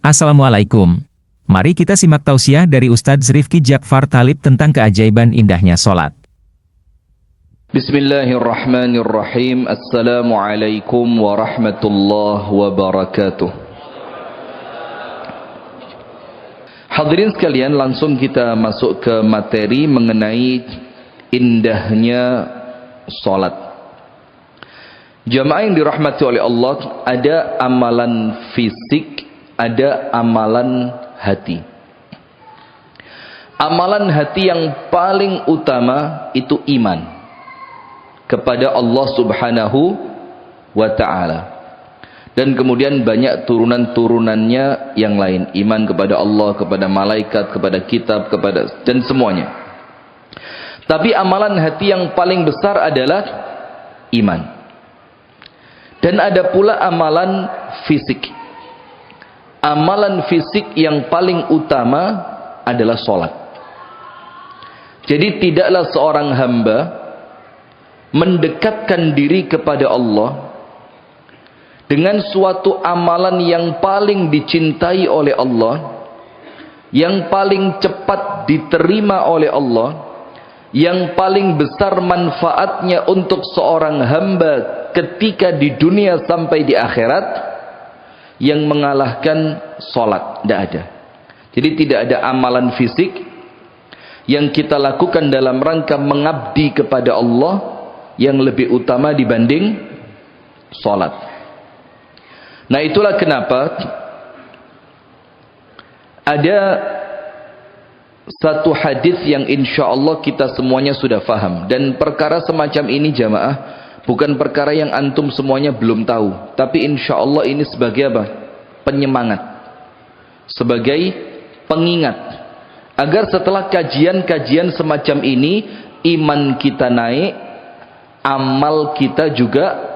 Assalamualaikum. Mari kita simak tausiah dari Ustadz Rifki Jakfar Talib tentang keajaiban indahnya sholat. Bismillahirrahmanirrahim. Assalamualaikum warahmatullahi wabarakatuh. Hadirin sekalian, langsung kita masuk ke materi mengenai indahnya sholat. Jamaah yang dirahmati oleh Allah, ada amalan fisik, ada amalan hati. Amalan hati yang paling utama itu iman kepada Allah Subhanahu wa ta'ala. Dan kemudian banyak turunan-turunannya yang lain. Iman kepada Allah, kepada malaikat, kepada kitab, dan semuanya. Tapi amalan hati yang paling besar adalah iman. Dan ada pula amalan fisik. Amalan fisik yang paling utama adalah sholat. Jadi tidaklah seorang hamba mendekatkan diri kepada Allah dengan suatu amalan yang paling dicintai oleh Allah, yang paling cepat diterima oleh Allah, yang paling besar manfaatnya untuk seorang hamba ketika di dunia sampai di akhirat, yang mengalahkan sholat. Tidak ada. Jadi tidak ada amalan fisik yang kita lakukan dalam rangka mengabdi kepada Allah yang lebih utama dibanding sholat. Nah, itulah kenapa ada satu hadis yang insya Allah kita semuanya sudah faham. Dan perkara semacam ini jamaah, bukan perkara yang antum semuanya belum tahu. Tapi insya Allah ini sebagai apa? Penyemangat. Sebagai pengingat. Agar setelah kajian-kajian semacam ini, iman kita naik, amal kita juga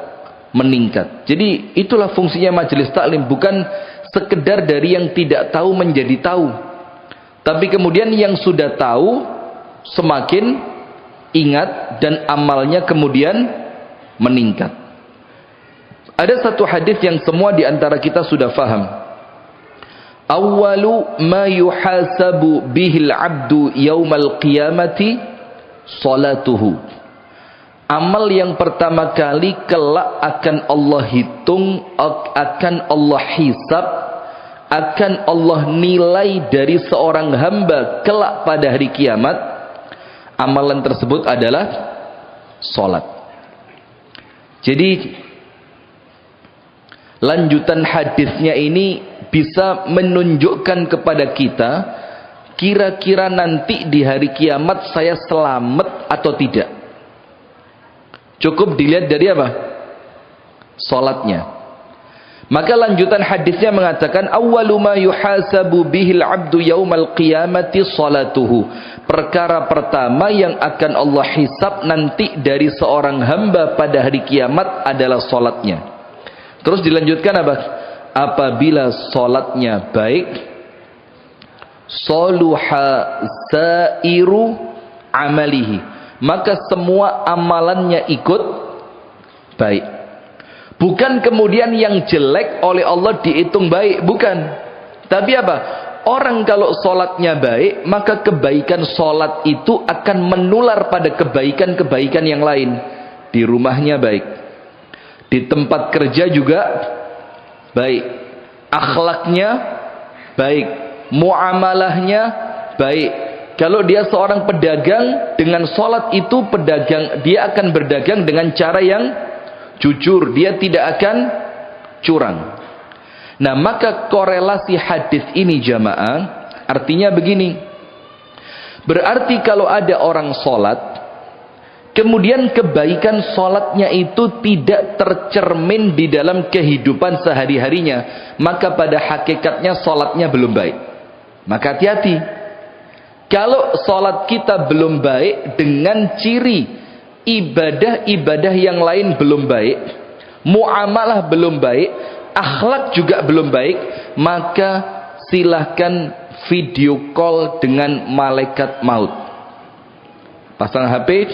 meningkat. Jadi itulah fungsinya majelis taklim. Bukan sekedar dari yang tidak tahu menjadi tahu. Tapi kemudian yang sudah tahu semakin ingat dan amalnya kemudian meningkat. Ada satu hadis yang semua di antara kita sudah faham. Awwalu ma yuhasabu bihil abdu yaumal qiyamati salatuhu. Amal yang pertama kali kelak akan Allah hitung, akan Allah hisab, akan Allah nilai dari seorang hamba kelak pada hari kiamat. Amalan tersebut adalah salat. Jadi lanjutan hadisnya ini bisa menunjukkan kepada kita kira-kira nanti di hari kiamat saya selamat atau tidak. Cukup dilihat dari apa? Salatnya. Maka lanjutan hadisnya mengatakan awwalu ma yuhasabu bihil abdu yaumal qiyamati salatuhu. Perkara pertama yang akan Allah hisab nanti dari seorang hamba pada hari kiamat adalah salatnya. Terus dilanjutkan apa? Apabila salatnya baik, saluha sairu amalihi, maka semua amalannya ikut baik. Bukan kemudian yang jelek oleh Allah dihitung baik, bukan. Tapi apa? Orang kalau sholatnya baik, maka kebaikan sholat itu akan menular pada kebaikan-kebaikan yang lain. Di rumahnya baik, di tempat kerja juga baik, akhlaknya baik, muamalahnya baik. Kalau dia seorang pedagang, dengan sholat itu pedagang, dia akan berdagang dengan cara yang jujur, dia tidak akan curang. Nah, maka korelasi hadis ini jamaah, artinya begini. Berarti kalau ada orang sholat, kemudian kebaikan sholatnya itu tidak tercermin di dalam kehidupan sehari-harinya, maka pada hakikatnya sholatnya belum baik. Maka hati-hati. Kalau sholat kita belum baik dengan ciri ibadah-ibadah yang lain belum baik, muamalah belum baik, akhlak juga belum baik, maka silahkan video call dengan malaikat maut. Pasang HP,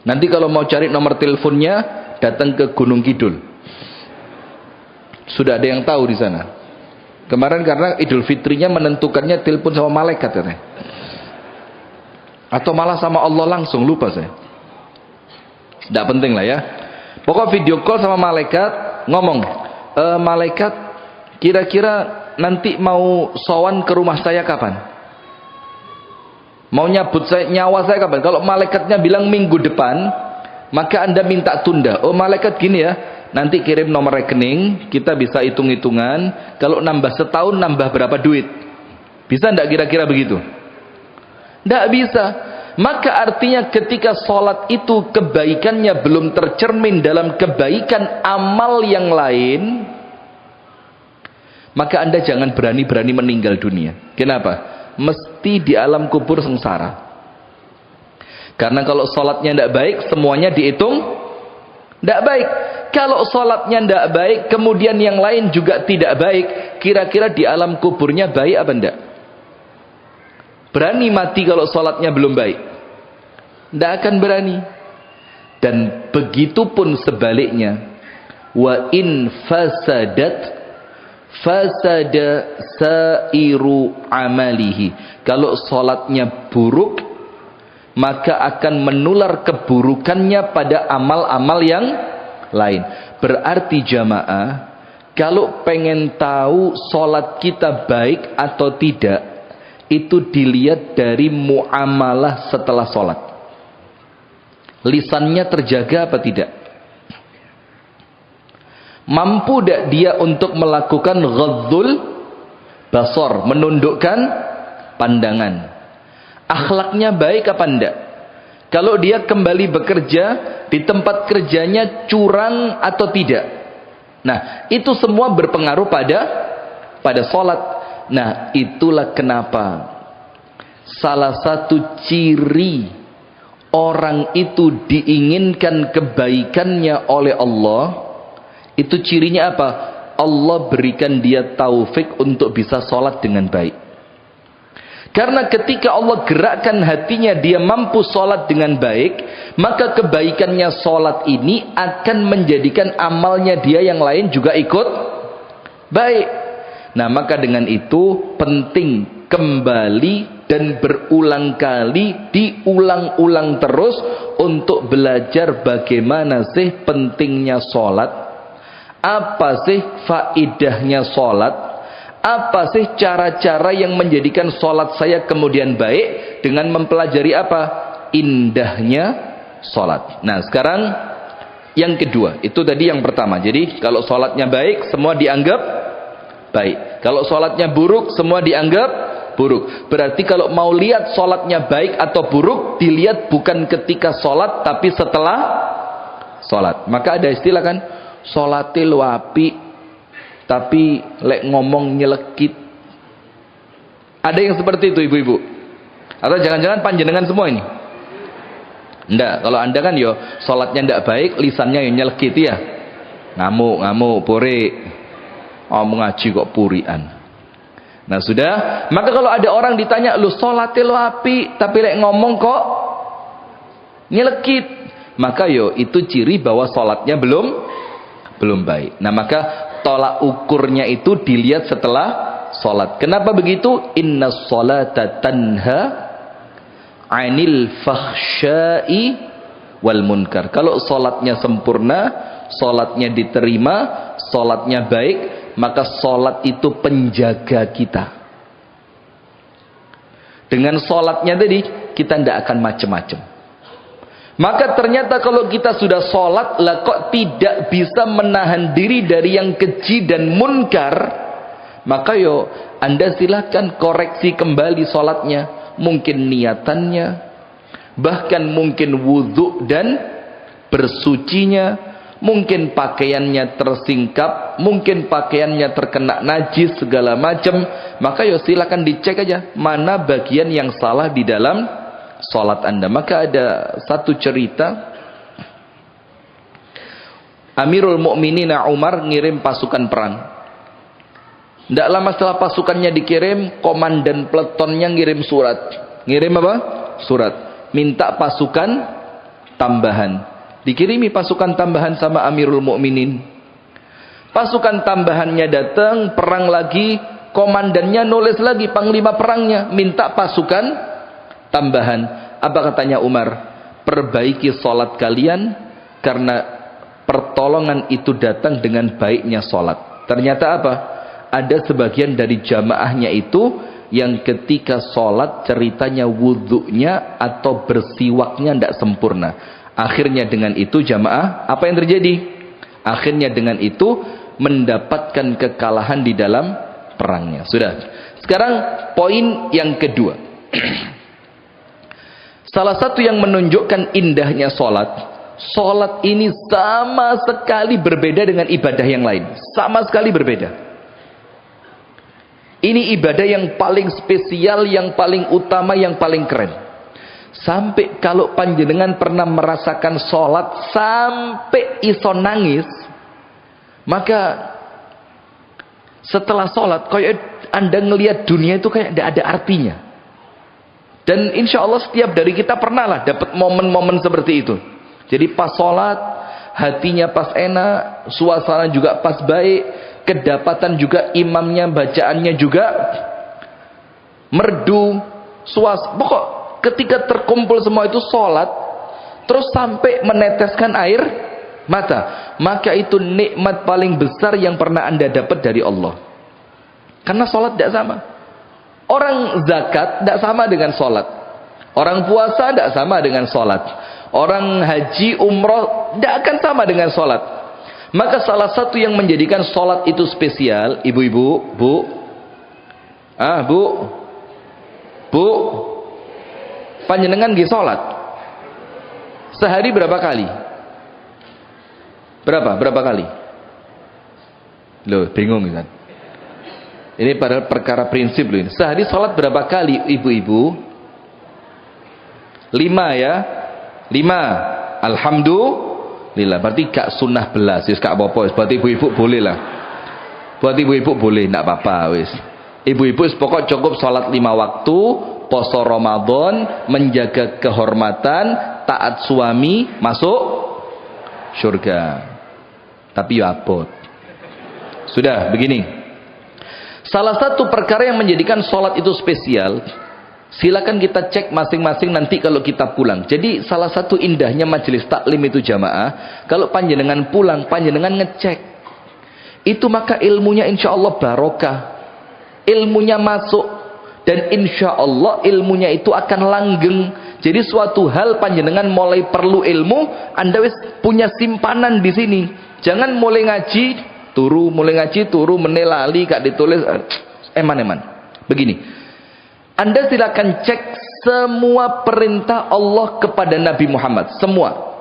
nanti kalau mau cari nomor teleponnya datang ke Gunung Kidul. Sudah ada yang tahu di sana. Kemarin karena Idul Fitrinya menentukannya telepon sama malaikat katanya. Atau malah sama Allah langsung, lupa saya. Tidak penting lah ya. Pokok video call sama malaikat, ngomong, malaikat kira-kira nanti mau sowan ke rumah saya kapan? Mau nyabut nyawa saya kapan? Kalau malaikatnya bilang minggu depan, maka Anda minta tunda. Oh malaikat gini ya, nanti kirim nomor rekening, kita bisa hitung-hitungan, kalau nambah setahun nambah berapa duit. Bisa enggak kira-kira begitu? Enggak bisa. Maka artinya ketika sholat itu kebaikannya belum tercermin dalam kebaikan amal yang lain, maka Anda jangan berani-berani meninggal dunia. Kenapa? Mesti di alam kubur sengsara. Karena kalau sholatnya tidak baik, semuanya dihitung tidak baik. Kalau sholatnya tidak baik, kemudian yang lain juga tidak baik, kira-kira di alam kuburnya baik apa tidak? Berani mati kalau sholatnya belum baik? Tidak akan berani. Dan begitu pun sebaliknya. Wa in fasadat fasada sairu amalihi. Kalau sholatnya buruk, maka akan menular keburukannya pada amal-amal yang lain. Berarti jamaah, kalau pengen tahu sholat kita baik atau tidak, itu dilihat dari muamalah setelah sholat. Lisannya terjaga apa tidak? Mampu tidak dia untuk melakukan ghadzul basar, menundukkan pandangan? Akhlaknya baik apa enggak? Kalau dia kembali bekerja, di tempat kerjanya curang atau tidak? Nah, itu semua berpengaruh pada sholat. Nah, itulah kenapa salah satu ciri orang itu diinginkan kebaikannya oleh Allah, itu cirinya apa? Allah berikan dia taufik untuk bisa sholat dengan baik. Karena ketika Allah gerakkan hatinya, dia mampu sholat dengan baik, maka kebaikannya sholat ini akan menjadikan amalnya dia yang lain juga ikut baik. Nah, maka dengan itu penting kembali dan berulang kali, diulang-ulang terus untuk belajar bagaimana sih pentingnya sholat, apa sih faidahnya sholat, apa sih cara-cara yang menjadikan sholat saya kemudian baik, dengan mempelajari apa? Indahnya sholat. Nah, sekarang yang kedua, itu tadi yang pertama. Jadi kalau sholatnya baik, semua dianggap baik. Kalau sholatnya buruk, semua dianggap buruk. Berarti kalau mau lihat sholatnya baik atau buruk, dilihat bukan ketika sholat, tapi setelah sholat. Maka ada istilah kan, sholatil wapi, tapi lek ngomong nyelekit. Ada yang seperti itu ibu-ibu? Atau jangan-jangan panjenengan semua ini? Enggak, kalau anda kan yo sholatnya enggak baik, lisannya yang nyelekit ya. Ngamuk, puri. Oh, mengaji kok purian. Nah sudah, maka kalau ada orang ditanya, lu sholatil wapi, tapi lek ngomong kok nyelekit, maka yo itu ciri bahwa sholatnya belum baik. Nah maka tolak ukurnya itu dilihat setelah sholat. Kenapa begitu? Inna sholata tanha anil fakhsyai wal munkar. Kalau sholatnya sempurna, sholatnya diterima, sholatnya baik, maka sholat itu penjaga kita. Dengan sholatnya tadi, kita tidak akan macam-macam. Maka ternyata kalau kita sudah sholat, lah kok tidak bisa menahan diri dari yang keji dan munkar, maka yo anda silakan koreksi kembali sholatnya. Mungkin niatannya, bahkan mungkin wudhu dan bersucinya, mungkin pakaiannya tersingkap, mungkin pakaiannya terkena najis segala macam. Maka yo silakan dicek aja mana bagian yang salah di dalam sholat anda. Maka ada satu cerita, Amirul Mukminin Umar ngirim pasukan perang. Tidak lama setelah pasukannya dikirim, komandan peletonnya ngirim surat. Ngirim apa? Surat. Minta pasukan tambahan. Dikirimi pasukan tambahan sama Amirul Mukminin. Pasukan tambahannya datang, perang lagi, komandannya nulis lagi, panglima perangnya minta pasukan tambahan. Apa katanya Umar? Perbaiki sholat kalian, karena pertolongan itu datang dengan baiknya sholat. Ternyata apa? Ada sebagian dari jamaahnya itu yang ketika sholat ceritanya wudhunya atau bersiwaknya tidak sempurna. Akhirnya dengan itu jamaah, apa yang terjadi? Akhirnya dengan itu mendapatkan kekalahan di dalam perangnya. Sudah. Sekarang poin yang kedua. Salah satu yang menunjukkan indahnya sholat, sholat ini sama sekali berbeda dengan ibadah yang lain. Sama sekali berbeda. Ini ibadah yang paling spesial, yang paling utama, yang paling keren. Sampai kalau panjenengan pernah merasakan sholat sampai iso nangis, maka setelah sholat kayak Anda ngelihat dunia itu kayak tidak ada artinya. Dan insya Allah setiap dari kita pernah lah dapat momen-momen seperti itu. Jadi pas sholat hatinya pas enak, suasana juga pas baik, kedapatan juga imamnya, bacaannya juga merdu, pokok ketika terkumpul semua itu sholat, terus sampai meneteskan air mata, maka itu nikmat paling besar yang pernah Anda dapat dari Allah. Karena sholat tidak sama. Orang zakat tidak sama dengan sholat. Orang puasa tidak sama dengan sholat. Orang haji, umroh tidak akan sama dengan sholat. Maka salah satu yang menjadikan sholat itu spesial, ibu-ibu, bu, panjenengan nggih sholat sehari berapa kali? Berapa kali? Loh, bingung kan? Ini padahal perkara prinsip loh ini. Sehari sholat berapa kali, ibu-ibu? 5 ya? 5. Alhamdulillah. Berarti gak sunnah belas, wis gak apa-apa. Berarti ibu-ibu boleh lah. Buat ibu-ibu boleh, gak apa-apa wis. Ibu-ibu pokok cukup sholat 5 waktu, poso Ramadan, menjaga kehormatan, taat suami, masuk surga. Tapi ya abot. Sudah, begini. Salah satu perkara yang menjadikan sholat itu spesial, silakan kita cek masing-masing nanti kalau kita pulang. Jadi salah satu indahnya majelis taklim itu jamaah, kalau panjenengan pulang, panjenengan ngecek. Itu maka ilmunya insya Allah barokah. Ilmunya masuk. Dan insya Allah ilmunya itu akan langgeng. Jadi suatu hal panjenengan mulai perlu ilmu, Anda wis punya simpanan di sini. Jangan mulai ngaji, mulai ngaji turu menelali gak ditulis eman-eman. Begini, Anda silakan cek semua perintah Allah kepada Nabi Muhammad, semua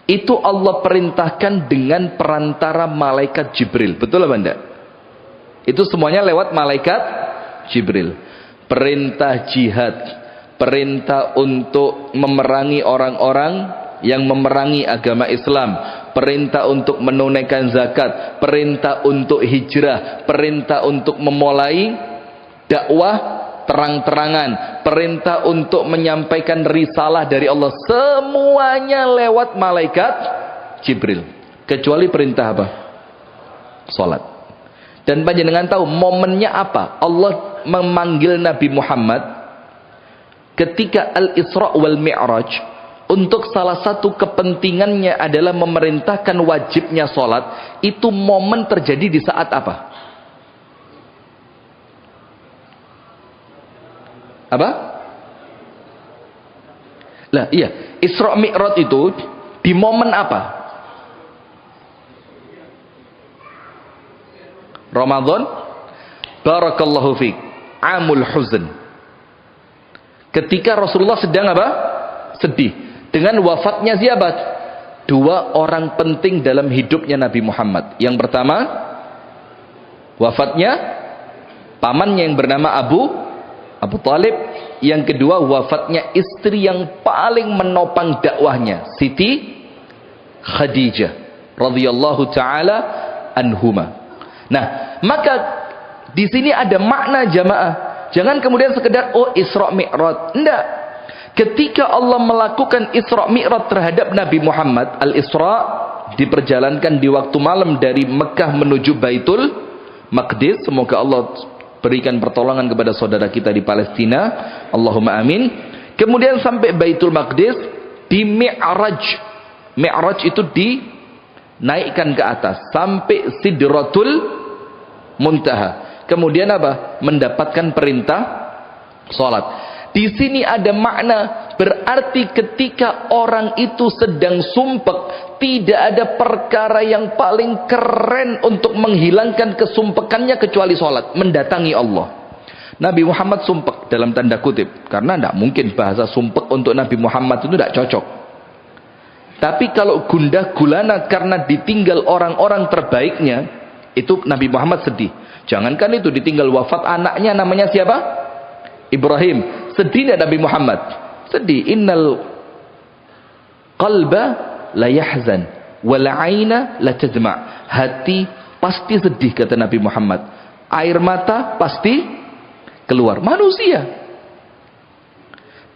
itu Allah perintahkan dengan perantara malaikat Jibril. Betul apa enggak? Itu semuanya lewat malaikat Jibril. Perintah jihad, perintah untuk memerangi orang-orang yang memerangi agama Islam, perintah untuk menunaikan zakat, perintah untuk hijrah, perintah untuk memulai dakwah terang-terangan, perintah untuk menyampaikan risalah dari Allah, semuanya lewat malaikat Jibril. Kecuali perintah apa? Salat. Dan panjenengan tahu momennya apa? Allah memanggil Nabi Muhammad ketika Al-Isra wal Mi'raj. Untuk salah satu kepentingannya adalah memerintahkan wajibnya sholat. Itu momen terjadi di saat apa? Apa? Lah iya, Isra Mi'raj itu di momen apa? Ramadan. Barakallahu fiik. Amul Huzn. Ketika Rasulullah sedang apa? Sedih. Dengan wafatnya siapa? 2 orang penting dalam hidupnya Nabi Muhammad. Yang pertama, wafatnya pamannya yang bernama Abu Talib. Yang kedua, wafatnya istri yang paling menopang dakwahnya, Siti Khadijah radhiyallahu taala anhuma. Nah, maka di sini ada makna jamaah. Jangan kemudian sekedar Isra Mi'raj. Enggak. Ketika Allah melakukan Isra Mi'raj terhadap Nabi Muhammad, Al-Isra diperjalankan di waktu malam dari Mekah menuju Baitul Maqdis. Semoga Allah berikan pertolongan kepada saudara kita di Palestina, Allahumma amin. Kemudian sampai Baitul Maqdis, di Mi'raj. Mi'raj itu dinaikkan ke atas sampai Sidratul Muntaha. Kemudian apa? Mendapatkan perintah salat. Di sini ada makna, berarti ketika orang itu sedang sumpek, tidak ada perkara yang paling keren untuk menghilangkan kesumpekannya kecuali sholat, mendatangi Allah. Nabi Muhammad sumpek dalam tanda kutip, karena tidak mungkin bahasa sumpek untuk Nabi Muhammad itu tidak cocok. Tapi kalau gundah gulana karena ditinggal orang-orang terbaiknya, itu Nabi Muhammad sedih. Jangankan itu, ditinggal wafat anaknya, namanya siapa? Ibrahim. Sedih tidak Nabi Muhammad? Sedih. Innal qalba la yahzan wal aina la tadma'. Hati pasti sedih, kata Nabi Muhammad. Air mata pasti keluar. Manusia.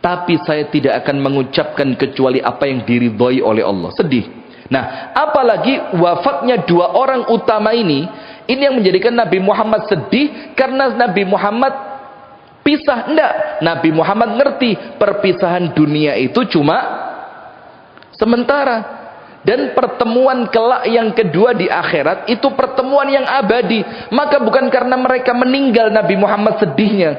Tapi saya tidak akan mengucapkan kecuali apa yang diridhoi oleh Allah. Sedih. Nah, apalagi wafatnya dua orang utama ini yang menjadikan Nabi Muhammad sedih, karena Nabi Muhammad pisah. Enggak, Nabi Muhammad ngerti perpisahan dunia itu cuma sementara, dan pertemuan kelak yang kedua di akhirat itu pertemuan yang abadi. Maka bukan karena mereka meninggal Nabi Muhammad sedihnya,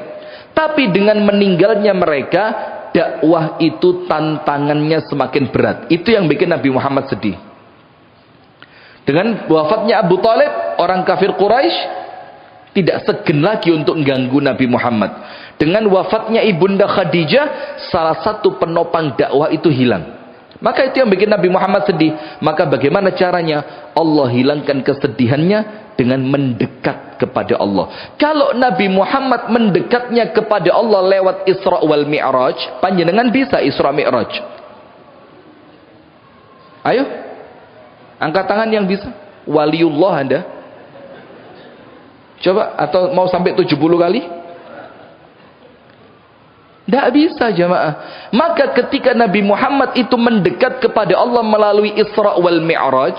tapi dengan meninggalnya mereka, dakwah itu tantangannya semakin berat. Itu yang bikin Nabi Muhammad sedih. Dengan wafatnya Abu Talib, orang kafir Quraisy tidak segen lagi untuk mengganggu Nabi Muhammad. Dengan wafatnya Ibunda Khadijah, salah satu penopang dakwah itu hilang. Maka itu yang bikin Nabi Muhammad sedih. Maka bagaimana caranya? Allah hilangkan kesedihannya dengan mendekat kepada Allah. Kalau Nabi Muhammad mendekatnya kepada Allah lewat Isra wal Mi'raj, panjenengan bisa Isra Mi'raj? Ayo, angkat tangan yang bisa. Waliullah Anda. Coba, atau mau sampai 70 kali? Tidak bisa jamaah. Maka ketika Nabi Muhammad itu mendekat kepada Allah melalui Isra wal Mi'raj,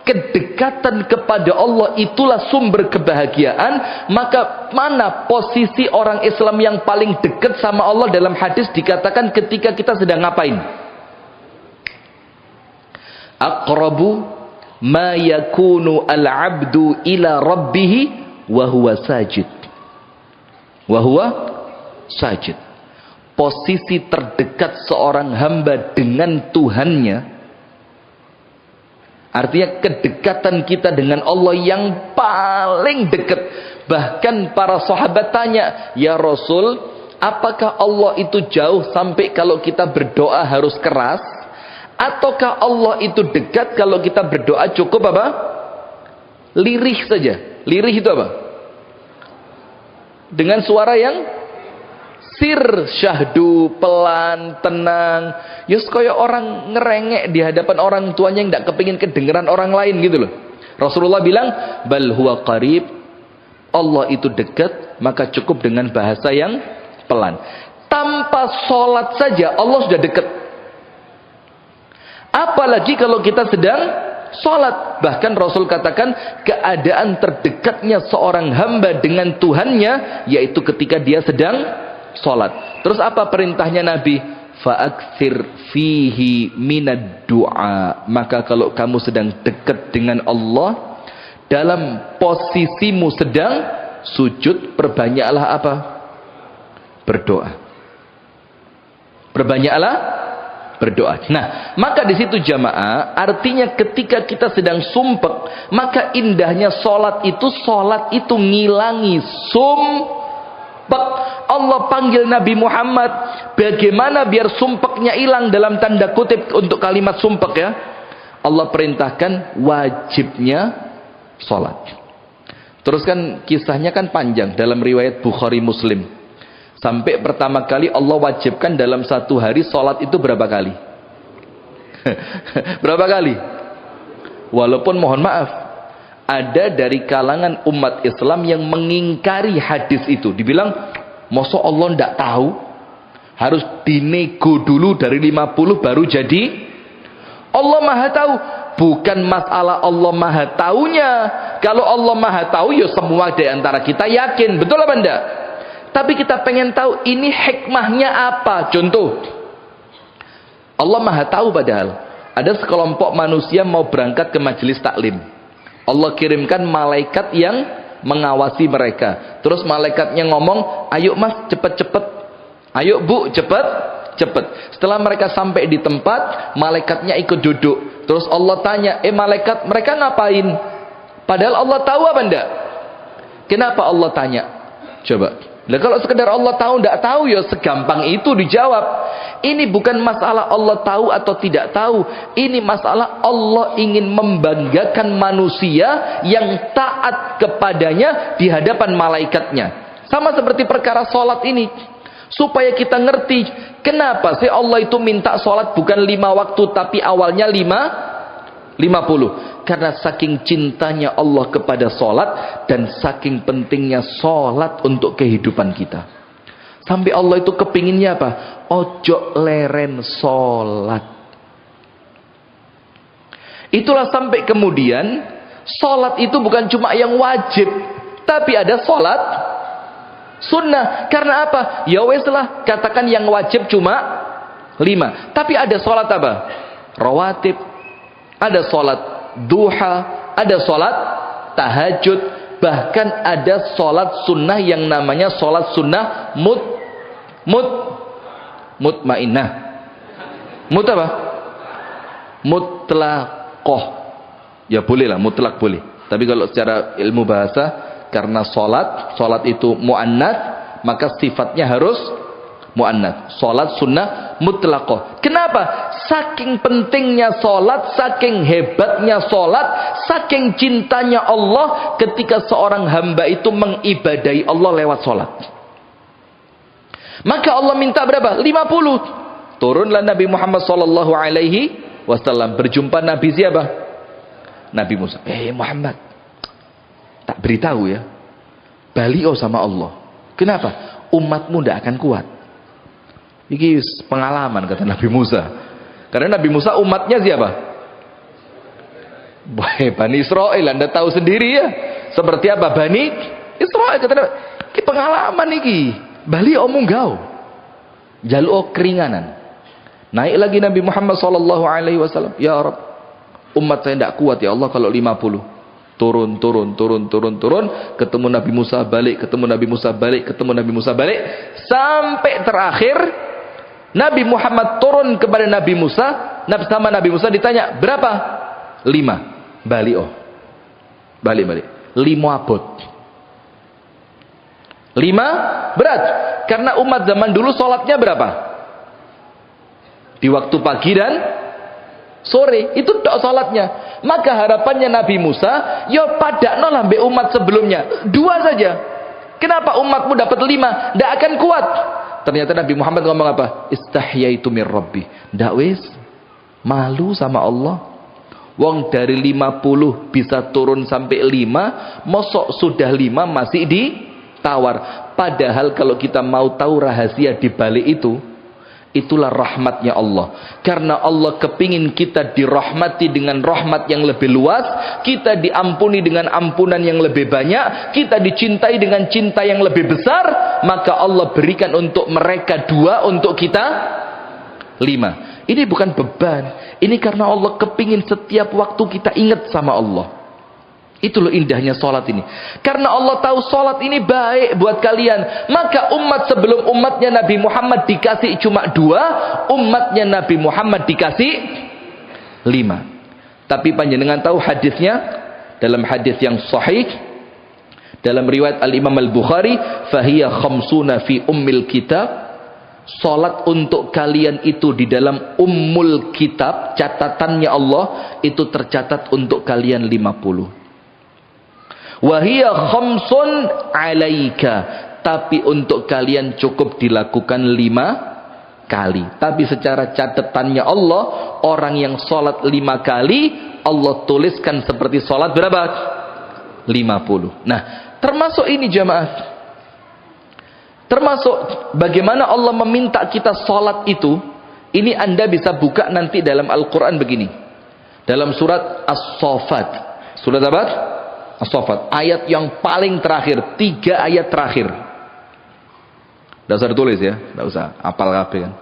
kedekatan kepada Allah itulah sumber kebahagiaan. Maka mana posisi orang Islam yang paling dekat sama Allah? Dalam hadis dikatakan ketika kita sedang ngapain? Aqrabu ma yakunu al-'abdu ila rabbih wa huwa sajid. Wa huwa sajid. Posisi terdekat seorang hamba dengan Tuhannya, artinya kedekatan kita dengan Allah yang paling dekat. Bahkan para sahabat tanya, ya Rasul, apakah Allah itu jauh sampai kalau kita berdoa harus keras, ataukah Allah itu dekat kalau kita berdoa cukup apa? Lirih saja. Lirih itu apa? Dengan suara yang sir, syahdu, pelan, tenang. Yus kayak orang ngerengek di hadapan orang tuanya yang tidak kepingin kedengeran orang lain gitu loh. Rasulullah bilang, bal huwa qarib. Allah itu dekat, maka cukup dengan bahasa yang pelan. Tanpa sholat saja Allah sudah dekat. Apalagi kalau kita sedang sholat. Bahkan Rasul katakan keadaan terdekatnya seorang hamba dengan Tuhannya yaitu ketika dia sedang sholat. Terus apa perintahnya Nabi? Fa'akthir fihi minad du'a. Maka kalau kamu sedang dekat dengan Allah, dalam posisimu sedang sujud, perbanyaklah apa? Berdoa. Perbanyaklah berdoa. Nah, maka di situ jamaah, artinya ketika kita sedang sumpek, maka indahnya sholat itu ngilangi sumpek. Allah panggil Nabi Muhammad, bagaimana biar sumpeknya hilang dalam tanda kutip untuk kalimat sumpek ya. Allah perintahkan wajibnya sholat. Terus kan kisahnya kan panjang dalam riwayat Bukhari Muslim. Sampai pertama kali Allah wajibkan dalam satu hari sholat itu berapa kali? Berapa kali? Walaupun mohon maaf, ada dari kalangan umat Islam yang mengingkari hadis itu. Dibilang, masa Allah tidak tahu? Harus dinego dulu dari 50 baru jadi? Allah maha tahu. bukan masalah Allah Maha Taunya. Kalau Allah Maha Tahu, ya semua di antara kita yakin. Betul apa enggak? Tapi kita pengen tahu ini hikmahnya apa. Contoh, Allah Maha Tahu padahal. Ada sekelompok manusia mau berangkat ke majelis taklim. Allah kirimkan malaikat yang mengawasi mereka. Terus malaikatnya ngomong, ayo mas cepet-cepet. Ayo bu cepet. Setelah mereka sampai di tempat, malaikatnya ikut duduk. Terus Allah tanya, malaikat mereka ngapain? Padahal Allah tahu apa enggak? Kenapa Allah tanya? Coba. Nah kalau sekedar Allah tahu enggak tahu, ya segampang itu dijawab. Ini bukan masalah Allah tahu atau tidak tahu. Ini masalah Allah ingin membanggakan manusia yang taat kepadanya di hadapan malaikatnya. Sama seperti perkara sholat ini. Supaya kita ngerti, kenapa sih Allah itu minta sholat bukan 5 waktu, tapi awalnya 50. Karena saking cintanya Allah kepada sholat, dan saking pentingnya sholat untuk kehidupan kita. Sampai Allah itu kepinginnya apa? Ojo leren sholat. Itulah sampai kemudian, sholat itu bukan cuma yang wajib, tapi ada sholat sunnah. Karena apa? Ya wes lah, katakan yang wajib cuma 5. Tapi ada sholat apa? Rawatib. Ada sholat duha. Ada sholat tahajud. Bahkan ada sholat sunnah yang namanya sholat sunnah mutmainnah. Apa? Mutlaqoh. Ya boleh lah, mutlak boleh. Tapi kalau secara ilmu bahasa, karena sholat itu mu'annats, maka sifatnya harus mu'annats. Sholat sunnah mutlaqah. Kenapa? Saking pentingnya sholat, saking hebatnya sholat, saking cintanya Allah ketika seorang hamba itu mengibadahi Allah lewat sholat. Maka Allah minta berapa? 50. Turunlah Nabi Muhammad SAW berjumpa Nabi siapa? Nabi Musa. Muhammad, tak beritahu ya, baliau sama Allah. Kenapa? Umatmu tidak akan kuat. Ini pengalaman kata Nabi Musa. Karena Nabi Musa umatnya siapa? Bani Israel. Anda tahu sendiri ya, seperti apa Bani Israel. Kata Nabi, ini pengalaman ini. Baliau munggau, jaluk keringanan. Naik lagi Nabi Muhammad SAW. Ya Rabb, umat saya tidak kuat ya Allah kalau 50. Turun. Ketemu Nabi Musa balik, sampai terakhir Nabi Muhammad turun kepada Nabi Musa. Sama Nabi Musa ditanya, berapa? 5. Balik. 5 abot. 5 berat. Karena umat zaman dulu sholatnya berapa? Di waktu pagi dan sore. Itu tok sholatnya. Maka harapannya Nabi Musa, ya padakno lah mbek umat sebelumnya 2 saja. Kenapa umatmu dapat 5? Tidak akan kuat. Ternyata Nabi Muhammad ngomong apa? Istahyaitu mir Rabbi. Ndak wis, malu sama Allah. Wong dari 50 bisa turun sampai 5, mosok sudah 5 masih ditawar. Padahal kalau kita mau tahu rahasia di balik itu, itulah rahmatnya Allah. Karena Allah kepingin kita dirahmati dengan rahmat yang lebih luas, kita diampuni dengan ampunan yang lebih banyak, kita dicintai dengan cinta yang lebih besar. Maka Allah berikan untuk mereka 2, untuk kita 5. Ini bukan beban. Ini karena Allah kepingin setiap waktu kita ingat sama Allah. Itu loh indahnya sholat ini. Karena Allah tahu sholat ini baik buat kalian. Maka umat sebelum umatnya Nabi Muhammad dikasih cuma 2, umatnya Nabi Muhammad dikasih 5. Tapi panjenengan tahu hadisnya? Dalam hadis yang sahih, dalam riwayat Al-Imam Al-Bukhari, fahiya khamsuna fi ummil kitab. Salat untuk kalian itu di dalam ummul kitab, catatannya Allah itu tercatat untuk kalian 50. Wahia khamsun alaika, tapi untuk kalian cukup dilakukan 5 kali. Tapi secara catatannya Allah, orang yang salat 5 kali Allah tuliskan seperti salat berapa? 50. Nah, termasuk ini jamaah, termasuk bagaimana Allah meminta kita salat itu. Ini Anda bisa buka nanti dalam Al-Quran begini. dalam surat As-Saffat. Surat apa? As-Saffat. Ayat yang paling terakhir, 3 ayat terakhir. Tidak usah ditulis ya, tidak usah. Apal kabeh kan.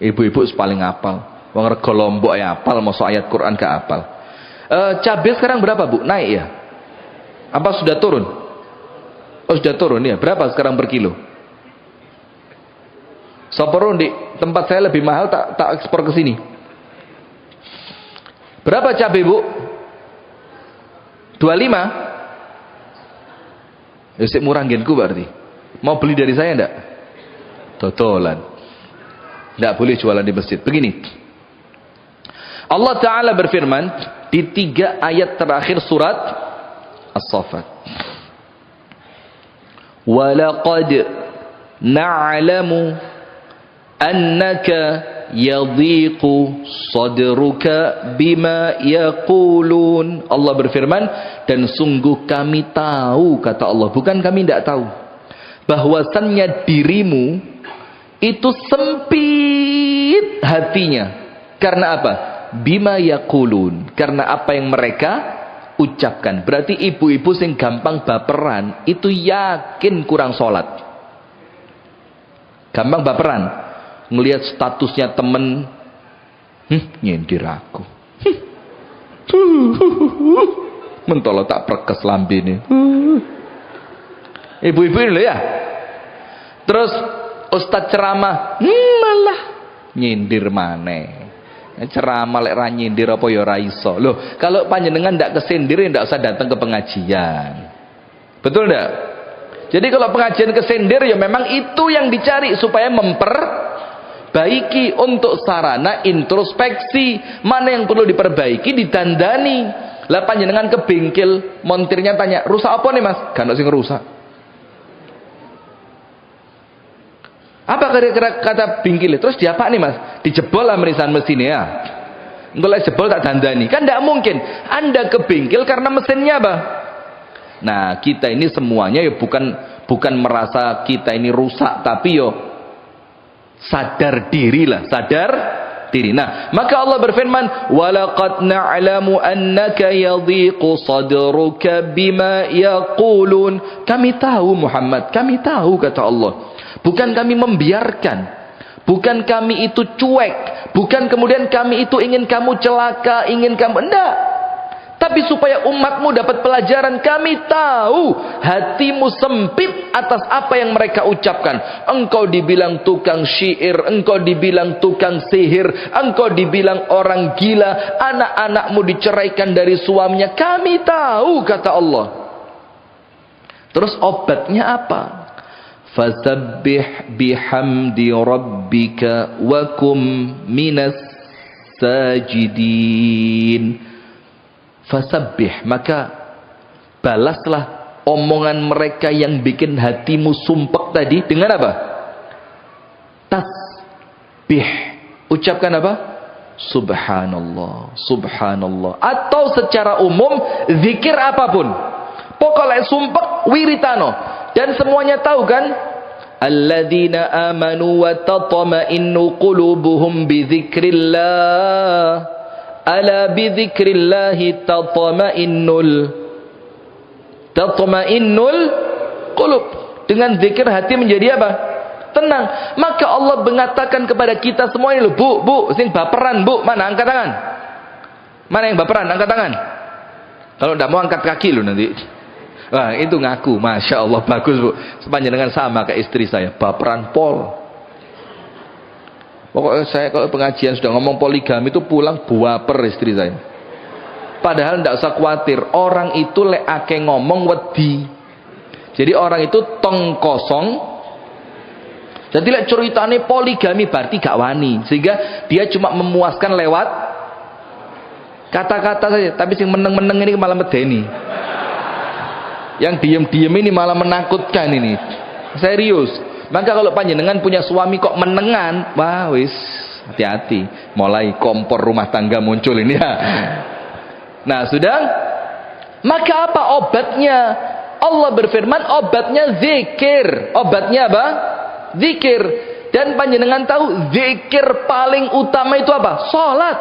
Ibu-ibu paling apal. Wong rego Lombok ya apal, mosok ayat Quran gak apal. Cabai sekarang berapa, Bu? Naik ya? Apa sudah turun? Oh, sudah turun ya. Berapa sekarang per kilo? Soporo di tempat saya lebih mahal, tak ekspor ke sini. Berapa cabai, Bu? 25? Ya sik murah genku berarti. Mau beli dari saya enggak? Totolan. Enggak boleh jualan di masjid. Begini. Allah Ta'ala berfirman di 3 ayat terakhir surat As-Saffat. Walaqad na'lamu annaka yadhiqu sadruka bima yaqulun. Allah berfirman, dan sungguh kami tahu, kata Allah, bukan kami tidak tahu, bahwasannya dirimu itu sempit hatinya. Karena apa? Bima yaqulun, karena apa yang mereka ucapkan. Berarti ibu-ibu sing gampang baperan itu yakin kurang sholat. Gampang baperan ngelihat statusnya temen, nyindir aku, mentolo tak perkes lambene. Ibu-ibu ini loh ya. Terus ustaz ceramah, malah nyindir maneh. Ceramah lek ra nyindir apa ya ora iso. Loh, kalau panjenengan ndak kesindir ndak usah datang ke pengajian. Betul ndak? Jadi kalau pengajian kesindir ya memang itu yang dicari supaya memperbaiki, untuk sarana introspeksi. Mana yang perlu diperbaiki ditandani. Lah panjenengan ke bengkel, montirnya tanya, "Rusak apa nih, Mas?" Kan sing rusak. Apa kira-kira kata bingkil? Terus dia apa nih, Mas? Dijebol lah merisan mesinnya ya. Engko lek jebol tak dandani. Kan tidak mungkin. Anda ke bingkil karena mesinnya apa? Nah, kita ini semuanya ya bukan merasa kita ini rusak, tapi yo sadar diri lah, sadar diri. Nah, maka Allah berfirman, "Walaqad na'lamu annaka yadhiqu sadruka bima yaqulun." Kami tahu Muhammad, kami tahu, kata Allah. Bukan kami membiarkan, bukan kami itu cuek, bukan kemudian kami itu ingin kamu celaka, ingin kamu enggak. Tapi supaya umatmu dapat pelajaran, kami tahu hatimu sempit atas apa yang mereka ucapkan. Engkau dibilang tukang syair, engkau dibilang tukang sihir, engkau dibilang orang gila, anak-anakmu diceraikan dari suaminya. Kami tahu, kata Allah. Terus obatnya apa? Fasabbih bihamdi rabbika wa kum minas sajidin. Fasabbih, maka balaslah omongan mereka yang bikin hatimu sumpek tadi dengan apa? Tasbih. Ucapkan apa? Subhanallah, subhanallah. Atau secara umum zikir apapun. Pokoknya sumpek wiritano. Dan semuanya tahu kan? Alladzina amanu wa tatma'innu qulubuhum bi dzikrillah. Ala bi dzikrillah tatma'innul qulub. Dengan zikir hati menjadi apa? Tenang. Maka Allah mengatakan kepada kita semua ini, Bu, sing baperan, Bu, mana angkat tangan? Mana yang baperan? Angkat tangan. Kalau tidak mau angkat kaki lu nanti. Wah, itu ngaku, Masya Allah, bagus, Bu. Sepanjang sama kayak istri saya, baperan pol. Pokoknya saya kalau pengajian sudah ngomong poligami itu pulang baper istri saya. Padahal tidak usah khawatir, orang itu lek ake ngomong wedi. Jadi orang itu tong kosong. Jadi lek ceritane poligami berarti gak wani, sehingga dia cuma memuaskan lewat kata-kata saja. Tapi sing meneng-meneng ini malah medeni. Yang diem-diem ini malah menakutkan ini. Serius. Maka kalau panjenengan punya suami kok menengan, wah wis, hati-hati. Mulai kompor rumah tangga muncul ini ya. Nah, sudah. Maka apa obatnya? Allah berfirman, obatnya zikir. Obatnya apa? Zikir. Dan panjenengan tahu zikir paling utama itu apa? Salat.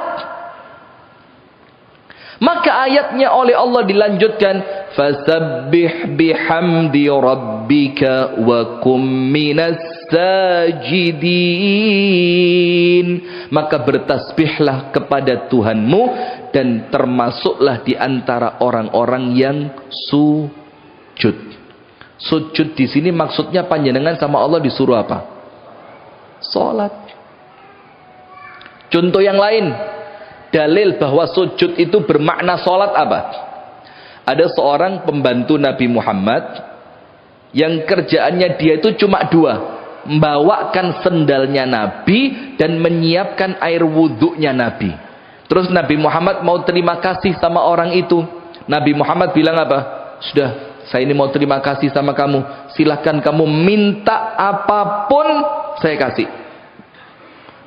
Maka ayatnya oleh Allah dilanjutkan, fasabbih bihamdi rabbika wa kum minas sajidin. Maka bertasbihlah kepada Tuhanmu dan termasuklah di antara orang-orang yang sujud. Sujud di sini maksudnya panjenengan sama Allah disuruh apa? Salat. Contoh yang lain, dalil bahwa sujud itu bermakna salat apa? Ada seorang pembantu Nabi Muhammad yang kerjaannya dia itu cuma dua, membawakan sendalnya Nabi dan menyiapkan air wudhunya Nabi. Terus Nabi Muhammad mau terima kasih sama orang itu. Nabi Muhammad bilang apa? Sudah, saya ini mau terima kasih sama kamu, silahkan kamu minta apapun saya kasih.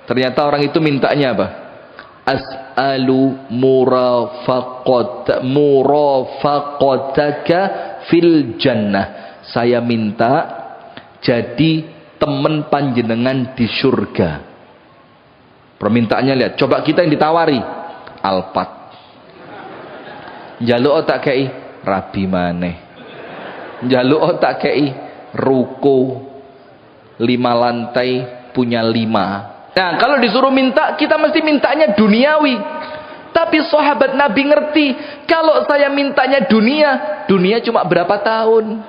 Ternyata orang itu mintanya apa? As'alu murafaqataka fil jannah. Saya minta jadi teman panjenengan di surga. Permintaannya lihat, coba kita yang ditawari Alphard. Njaluk tak kei rabi maneh. Njaluk tak kei ruko 5 lantai punya 5. Nah, kalau disuruh minta, kita mesti mintanya duniawi. Tapi sahabat Nabi ngerti, kalau saya mintanya dunia, dunia cuma berapa tahun.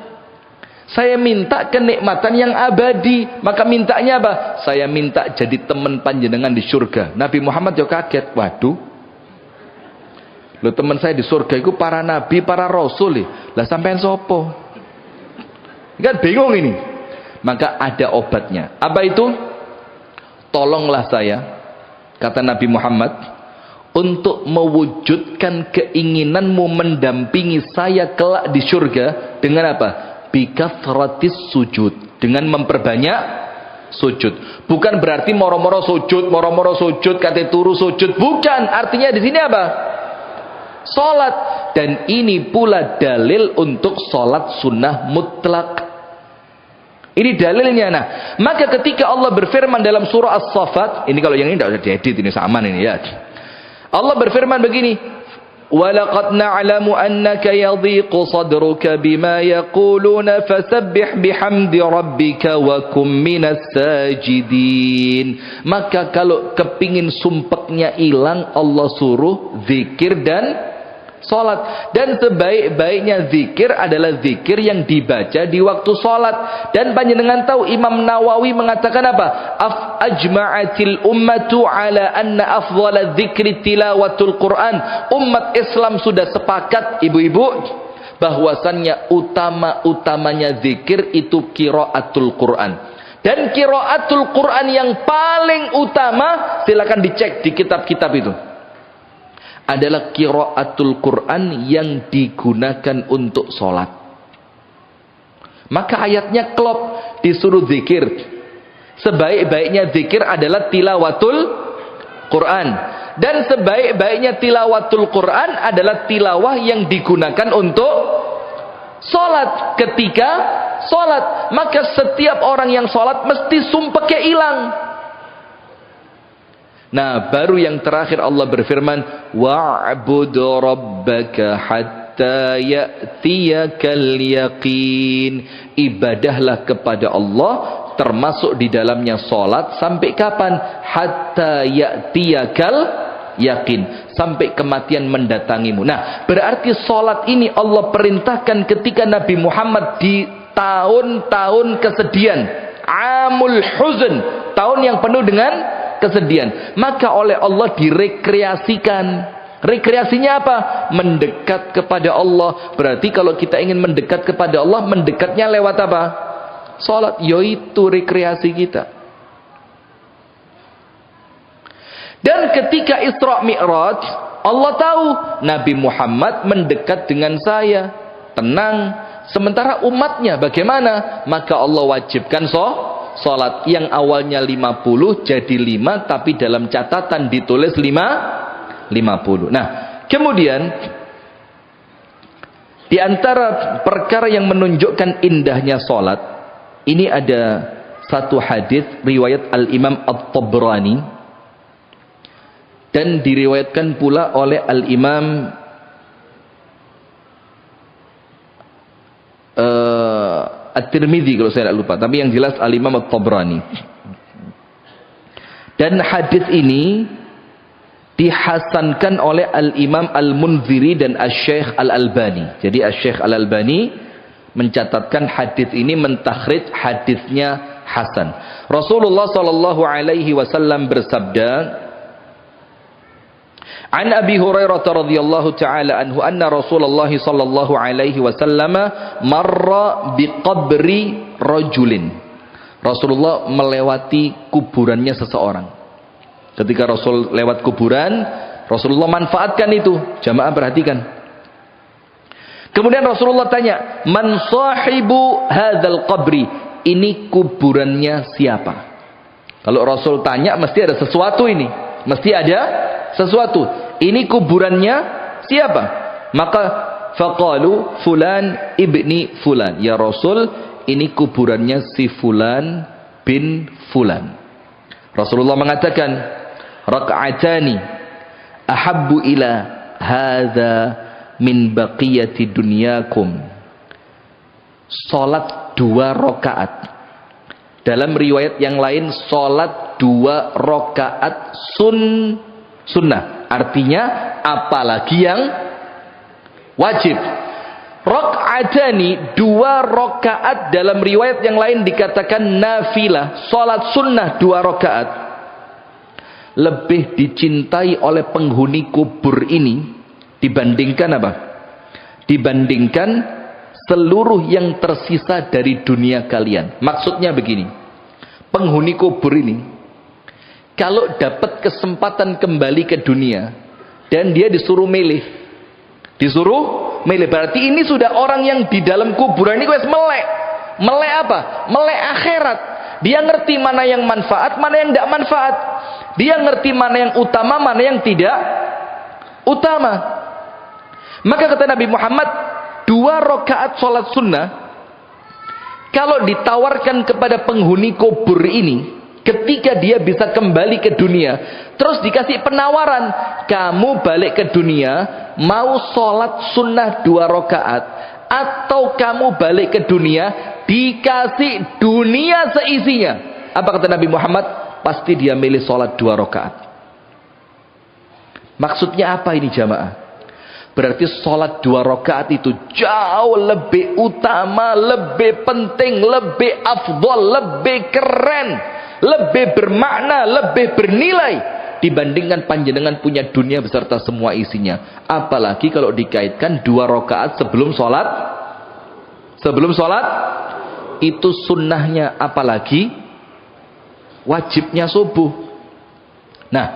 Saya minta kenikmatan yang abadi. Maka mintanya apa? Saya minta jadi teman panjenengan di surga. Nabi Muhammad juga kaget. Waduh, lo teman saya di surga itu para nabi, para rasul. Lah sampean sopo? Kan bingung ini. Maka ada obatnya. Apa itu? Tolonglah saya, kata Nabi Muhammad, untuk mewujudkan keinginanmu mendampingi saya kelak di surga dengan apa? Bikathratis sujud, dengan memperbanyak sujud. Bukan berarti moro-moro sujud, kate turu sujud. Bukan, artinya di sini apa? Salat. Dan ini pula dalil untuk salat sunnah mutlak. Ini dalilnya. Nah, maka ketika Allah berfirman dalam surah As-Saffat, ini kalau yang ini tidak usah diedit, ini sama ini ya. Allah berfirman begini, وَلَقَدْ نَعْلَمُ أَنَّكَ يَضِيقُ صَدْرُكَ بِمَا يَقُولُونَ فَسَبِّحْ بِحَمْدِ رَبِّكَ وَكُمْ مِنَ السَّاجِدِينَ. Maka kalau kepingin sumpeknya hilang, Allah suruh zikir dan salat. Dan sebaik-baiknya zikir adalah zikir yang dibaca di waktu salat. Dan panjenengan tahu Imam Nawawi mengatakan apa? Ajma'atil ummatu ala anna afdhala dzikri tilawatul Quran. Umat Islam sudah sepakat, ibu-ibu, bahwasannya utama-utamanya zikir itu qiraatul Quran. Dan qiraatul Quran yang paling utama, silakan dicek di kitab-kitab itu, adalah qiraatul Quran yang digunakan untuk sholat. Maka ayatnya klop, disuruh zikir. Sebaik-baiknya zikir adalah tilawatul Quran. Dan sebaik-baiknya tilawatul Quran adalah tilawah yang digunakan untuk sholat. Ketika sholat, maka setiap orang yang sholat mesti sumpahnya hilang. Nah, baru yang terakhir Allah berfirman, wa'bud rabbaka hatta ya'tiyakal yaqin. Ibadahlah kepada Allah, termasuk di dalamnya salat, sampai kapan? Hatta ya'tiyakal yaqin, sampai kematian mendatangimu. Nah, berarti salat ini Allah perintahkan ketika Nabi Muhammad di tahun-tahun kesedihan, amul huzn, tahun yang penuh dengan kesedihan. Maka oleh Allah direkreasikan. Rekreasinya apa? Mendekat kepada Allah. Berarti kalau kita ingin mendekat kepada Allah, mendekatnya lewat apa? Salat. Yaitu rekreasi kita. Dan ketika Isra Mi'raj, Allah tahu Nabi Muhammad mendekat dengan saya. Tenang. Sementara umatnya bagaimana? Maka Allah wajibkan salat yang awalnya 50 jadi 5, tapi dalam catatan ditulis 50. Nah, kemudian di antara perkara yang menunjukkan indahnya salat, ini ada satu hadis riwayat Al-Imam At-Tabrani dan diriwayatkan pula oleh Al-Imam At-Tirmidzi kalau saya tidak lupa, tapi yang jelas Al-Imam At-Tabrani. Dan hadis ini dihasankan oleh Al-Imam Al-Munziri dan Asy-Syaikh Al-Albani. Jadi Asy-Syaikh Al-Albani mencatatkan hadis ini, mentakhrij hadisnya hasan. Rasulullah sallallahu alaihi wasallam bersabda, An Abi Hurairah radhiyallahu taala anhu anna Rasulullah sallallahu alaihi wasallam marra biqabri rajulin. Rasulullah melewati kuburannya seseorang. Ketika Rasul lewat kuburan, Rasulullah manfaatkan itu. Jamaah perhatikan. Kemudian Rasulullah tanya, "Man sahibu hadzal qabri?" Ini kuburannya siapa? Kalau Rasul tanya mesti ada sesuatu ini. Mesti ada sesuatu. Ini kuburannya siapa? Maka faqalu fulan ibni fulan. Ya Rasul, ini kuburannya si fulan bin fulan. Rasulullah mengatakan, raka'atani ahabbu ila hadza min baqiyati dunyakum. Salat 2 rakaat. Dalam riwayat yang lain, salat 2 rakaat sunnah. Artinya apalagi yang wajib. Raka'atani 2 rakaat, dalam riwayat yang lain dikatakan nafilah, salat sunnah 2 rakaat. Lebih dicintai oleh penghuni kubur ini dibandingkan apa? Dibandingkan seluruh yang tersisa dari dunia kalian. Maksudnya begini, penghuni kubur ini kalau dapat kesempatan kembali ke dunia dan dia disuruh milih, berarti ini sudah orang yang di dalam kuburan ini wes melek apa? Melek akhirat. Dia ngerti mana yang manfaat, mana yang tidak manfaat. Dia ngerti mana yang utama, mana yang tidak utama. Maka kata Nabi Muhammad, 2 rakaat sholat sunnah, kalau ditawarkan kepada penghuni kubur ini, ketika dia bisa kembali ke dunia, terus dikasih penawaran, kamu balik ke dunia, mau sholat sunnah 2 rakaat, atau kamu balik ke dunia, dikasih dunia seisinya. Apa kata Nabi Muhammad? Pasti dia milih sholat 2 rakaat. Maksudnya apa ini jamaah? Berarti sholat 2 rakaat itu jauh lebih utama, lebih penting, lebih afdol, lebih keren, lebih bermakna, lebih bernilai dibandingkan panjenengan punya dunia beserta semua isinya. Apalagi kalau dikaitkan 2 rakaat sebelum sholat. Sebelum sholat itu sunnahnya, apalagi wajibnya subuh. Nah,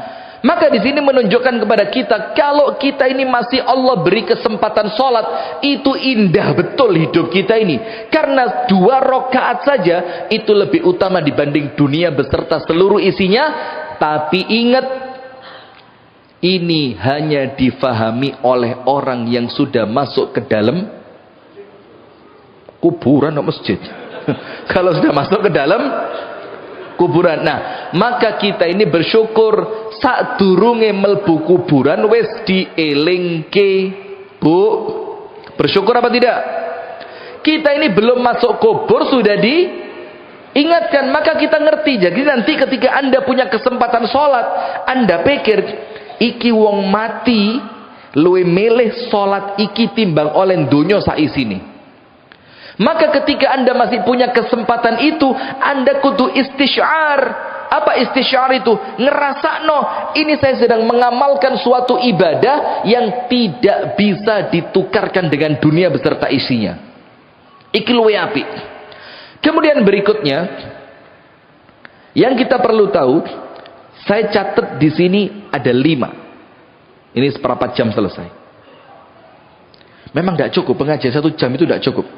maka di sini menunjukkan kepada kita, kalau kita ini masih Allah beri kesempatan sholat, itu indah betul hidup kita ini. Karena 2 rakaat saja itu lebih utama dibanding dunia beserta seluruh isinya. Tapi ingat, ini hanya difahami oleh orang yang sudah masuk ke dalam kuburan atau masjid. Kalau sudah masuk ke dalam kuburan. Nah, maka kita ini bersyukur sadurunge melbu kuburan wis dielingke, Bu. Bersyukur apa tidak? Kita ini belum masuk kubur sudah diingatkan, maka kita ngerti. Jadi nanti ketika Anda punya kesempatan sholat, Anda pikir iki wong mati luwe milih sholat iki timbang oleh donya saisine. Maka ketika Anda masih punya kesempatan itu, Anda kudu istisyar. Apa istisyar itu? Ngerasakno, ini saya sedang mengamalkan suatu ibadah yang tidak bisa ditukarkan dengan dunia beserta isinya. Iki luwe apik. Kemudian berikutnya, yang kita perlu tahu, saya catat di sini ada 5. Ini seperempat jam selesai. Memang tidak cukup, pengajian 1 jam itu tidak cukup.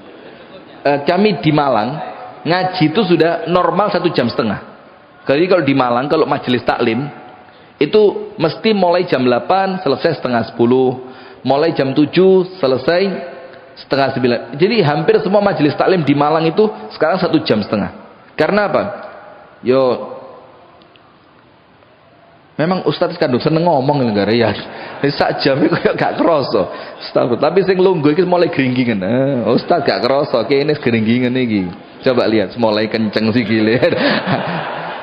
Kami di Malang ngaji itu sudah normal 1,5 jam. Jadi kalau di Malang, kalau majelis taklim itu mesti mulai jam 8 selesai 8:30, mulai jam 7 selesai 8:30. Jadi hampir semua majelis taklim di Malang itu sekarang 1,5 jam. Karena apa? Memang Ustaz kadung seneng ngomong negara ya. Sak jam iku kaya gak krasa. Astagfirullah. Tapi sing lungguh iki mulai gringgingan. Ustaz gak krasa, kene gringgingan iki. Coba lihat, mulai kenceng sikile.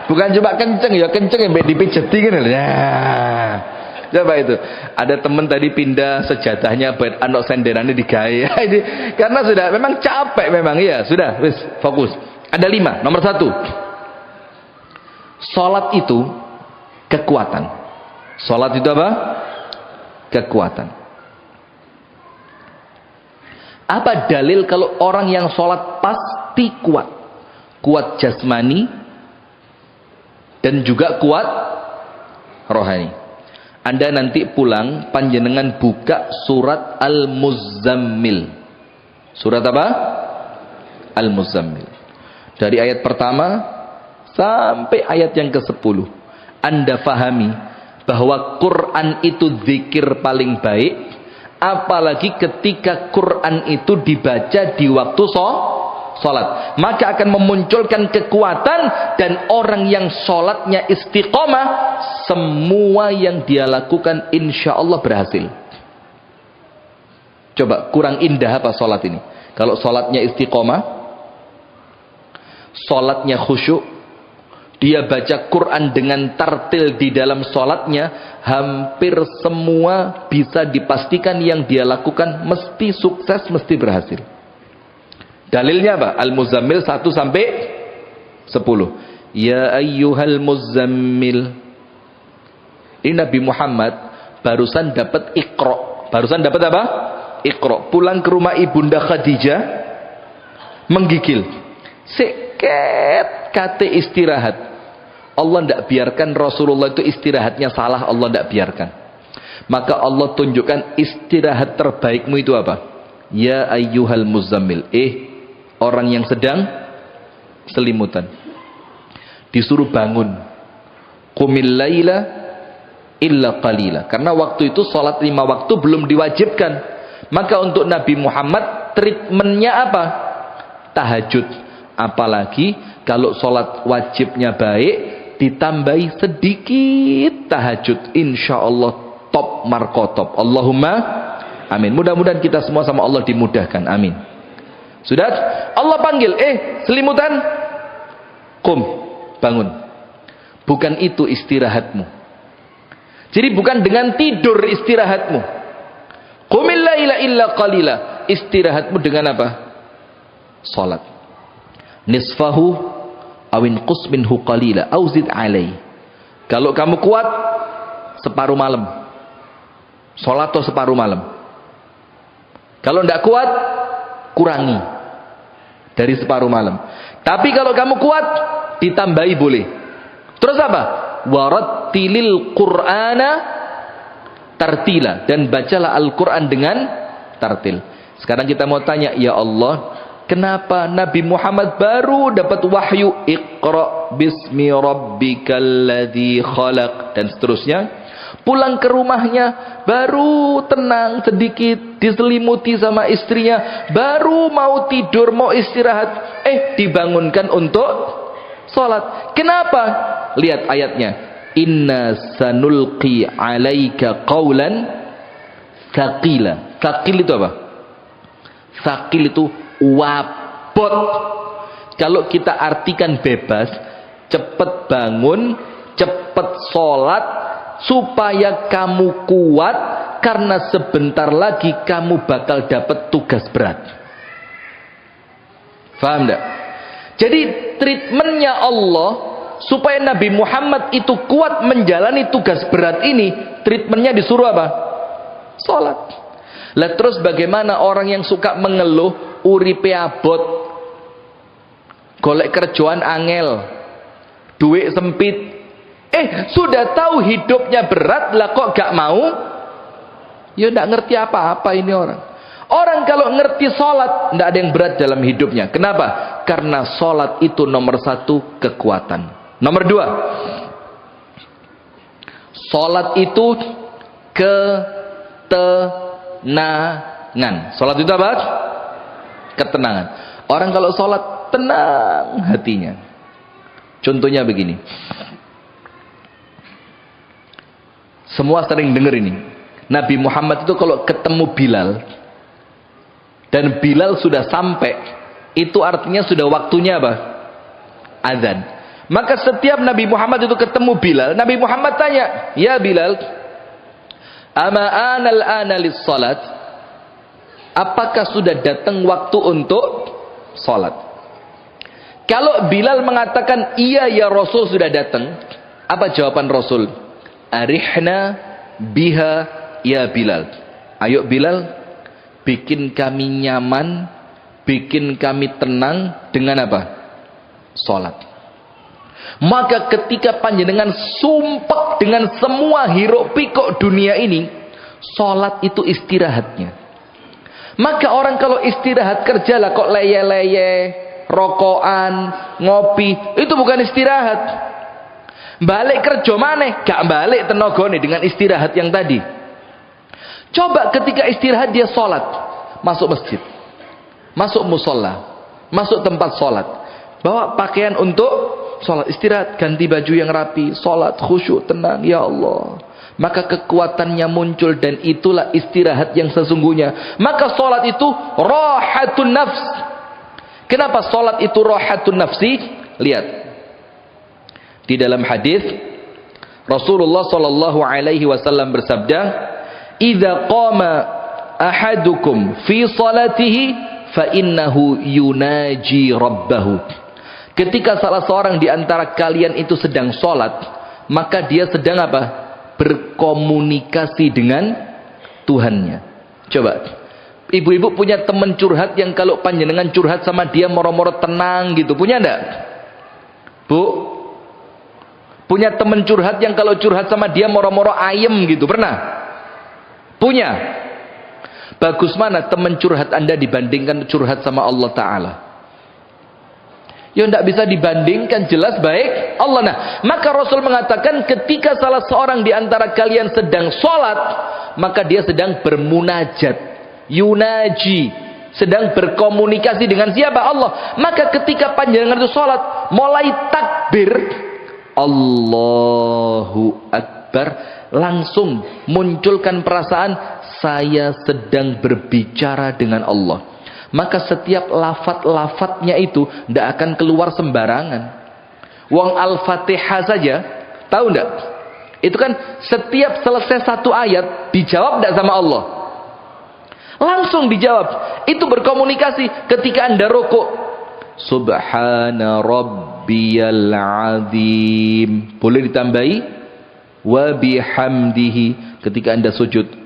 Bukan cuma kenceng ya, kenceng yang dipijeti ngene. Nah. Coba itu. Ada teman tadi pindah sejatahnya buat anak senderane digawe. Karena sudah memang capek memang ya. Sudah, wis fokus. Ada 5. Nomor 1. Salat itu kekuatan. Salat itu apa? Kekuatan. Apa dalil kalau orang yang salat pasti kuat? Kuat jasmani dan juga kuat rohani. Anda nanti pulang panjenengan buka surat Al-Muzammil. Surat apa? Al-Muzammil. Dari ayat pertama sampai ayat yang ke-10. Anda fahami bahwa Quran itu zikir paling baik, apalagi ketika Quran itu dibaca di waktu sholat, maka akan memunculkan kekuatan, dan orang yang sholatnya istiqomah, semua yang dia lakukan insya Allah berhasil. Coba kurang indah apa sholat ini? Kalau sholatnya istiqomah, sholatnya khusyuk, dia baca Quran dengan tartil di dalam sholatnya, hampir semua bisa dipastikan yang dia lakukan mesti sukses, mesti berhasil. Dalilnya apa? Al-Muzammil 1 sampai 10. Ya ayyuhal muzammil. Ini Nabi Muhammad barusan dapat Iqra. Barusan dapat apa? Iqra. Pulang ke rumah ibunda Khadijah, menggigil. Seket kate istirahat. Allah tidak biarkan Rasulullah itu istirahatnya salah. Allah tidak biarkan. Maka Allah tunjukkan istirahat terbaikmu itu apa? Ya ayyuhal muzammil. Orang yang sedang selimutan disuruh bangun, qumil laila illa qalila. Karena waktu itu sholat 5 waktu belum diwajibkan. Maka untuk Nabi Muhammad treatmentnya apa? Tahajud. Apalagi kalau sholat wajibnya baik, ditambahi sedikit tahajud, insya Allah top markotop. Allahumma amin. Mudah-mudahan kita semua sama Allah dimudahkan. Amin. Sudah? Allah panggil, selimutan, qum, bangun. Bukan itu istirahatmu. Jadi bukan dengan tidur istirahatmu. Qumil laila illa qalila. Istirahatmu dengan apa? Salat. Nisfahu awin qus minhu qalila au zid alai. Kalau kamu kuat, separuh malam. Salat atau separuh malam. Kalau tidak kuat, kurangi dari separuh malam. Tapi kalau kamu kuat, ditambahi boleh. Terus apa? Warattilil Qur'ana tartila, dan bacalah Al-Quran dengan tartil. Sekarang kita mau tanya, ya Allah, kenapa Nabi Muhammad baru dapat wahyu Iqra bismi rabbikal ladzi khalaq dan seterusnya, pulang ke rumahnya baru tenang sedikit, diselimuti sama istrinya, baru mau tidur, mau istirahat, dibangunkan untuk sholat. Kenapa? Lihat ayatnya. Inna sanulqi alaika qawlan thaqila. Thaqil itu apa? Thaqil itu wabot. Kalau kita artikan bebas, cepat bangun, cepat sholat, supaya kamu kuat, karena sebentar lagi kamu bakal dapat tugas berat. Faham enggak? Jadi treatmentnya Allah supaya Nabi Muhammad itu kuat menjalani tugas berat ini, treatmentnya disuruh apa? Salat. Lah terus bagaimana orang yang suka mengeluh, uripe abot, golek kerjaan angel, duit sempit, sudah tahu hidupnya berat, lah kok gak mau? Ya ndak ngerti apa-apa ini orang. Orang kalau ngerti sholat, ndak ada yang berat dalam hidupnya. Kenapa? Karena sholat itu nomor 1 kekuatan. Nomor 2, sholat itu ketenangan. Sholat itu apa? Ketenangan. Orang kalau sholat tenang hatinya. Contohnya begini. Semua sering dengar ini. Nabi Muhammad itu kalau ketemu Bilal dan Bilal sudah sampai, itu artinya sudah waktunya apa? Azan. Maka setiap Nabi Muhammad itu ketemu Bilal, Nabi Muhammad tanya, "Ya Bilal, ama anal analis salat?" Apakah sudah datang waktu untuk salat? Kalau Bilal mengatakan, "Iya ya Rasul, sudah datang." Apa jawaban Rasul? "Arihna biha ya Bilal." Ayo Bilal, bikin kami nyaman, bikin kami tenang dengan apa? Salat. Maka ketika panjenengan sumpah dengan semua hiruk pikuk dunia ini, salat itu istirahatnya. Maka orang kalau istirahat kerjalah kok leye-leye, rokokan, ngopi, itu bukan istirahat. Balik kerja maneh, gak balik tenagane dengan istirahat yang tadi. Coba ketika istirahat dia salat, masuk masjid, masuk musola, masuk tempat salat, bawa pakaian untuk salat, istirahat, ganti baju yang rapi, salat khusyuk, tenang, ya Allah. Maka kekuatannya muncul dan itulah istirahat yang sesungguhnya. Maka salat itu rahatun nafs. Kenapa salat itu rahatun nafsi? Lihat. Di dalam hadis Rasulullah sallallahu alaihi wasallam bersabda, "Idza qama ahadukum fi salatihi fa innahu yunaji rabbahu." Ketika salah seorang di antara kalian itu sedang salat, maka dia sedang apa? Berkomunikasi dengan Tuhannya. Coba, ibu-ibu punya teman curhat yang kalau panjenengan curhat sama dia moro-moro tenang gitu, punya enggak? Bu? Punya teman curhat yang kalau curhat sama dia moro-moro ayem gitu, pernah? Punya? Bagus mana teman curhat Anda dibandingkan curhat sama Allah Ta'ala? Ya tidak bisa dibandingkan, jelas baik Allah. Nah, maka Rasul mengatakan ketika salah seorang di antara kalian sedang sholat, maka dia sedang bermunajat, yunaji, sedang berkomunikasi dengan siapa? Allah. Maka ketika panjenengan itu sholat, mulai takbir Allahu Akbar, langsung munculkan perasaan saya sedang berbicara dengan Allah. Maka setiap lafaz-lafaznya itu tidak akan keluar sembarangan. Wong Al-Fatihah saja, tahu tidak? Itu kan setiap selesai satu ayat dijawab tidak sama Allah? Langsung dijawab. Itu berkomunikasi. Ketika Anda rukuk, Subhana Rabbiyal Azim, boleh ditambahi wa bihamdihi. Ketika Anda sujud,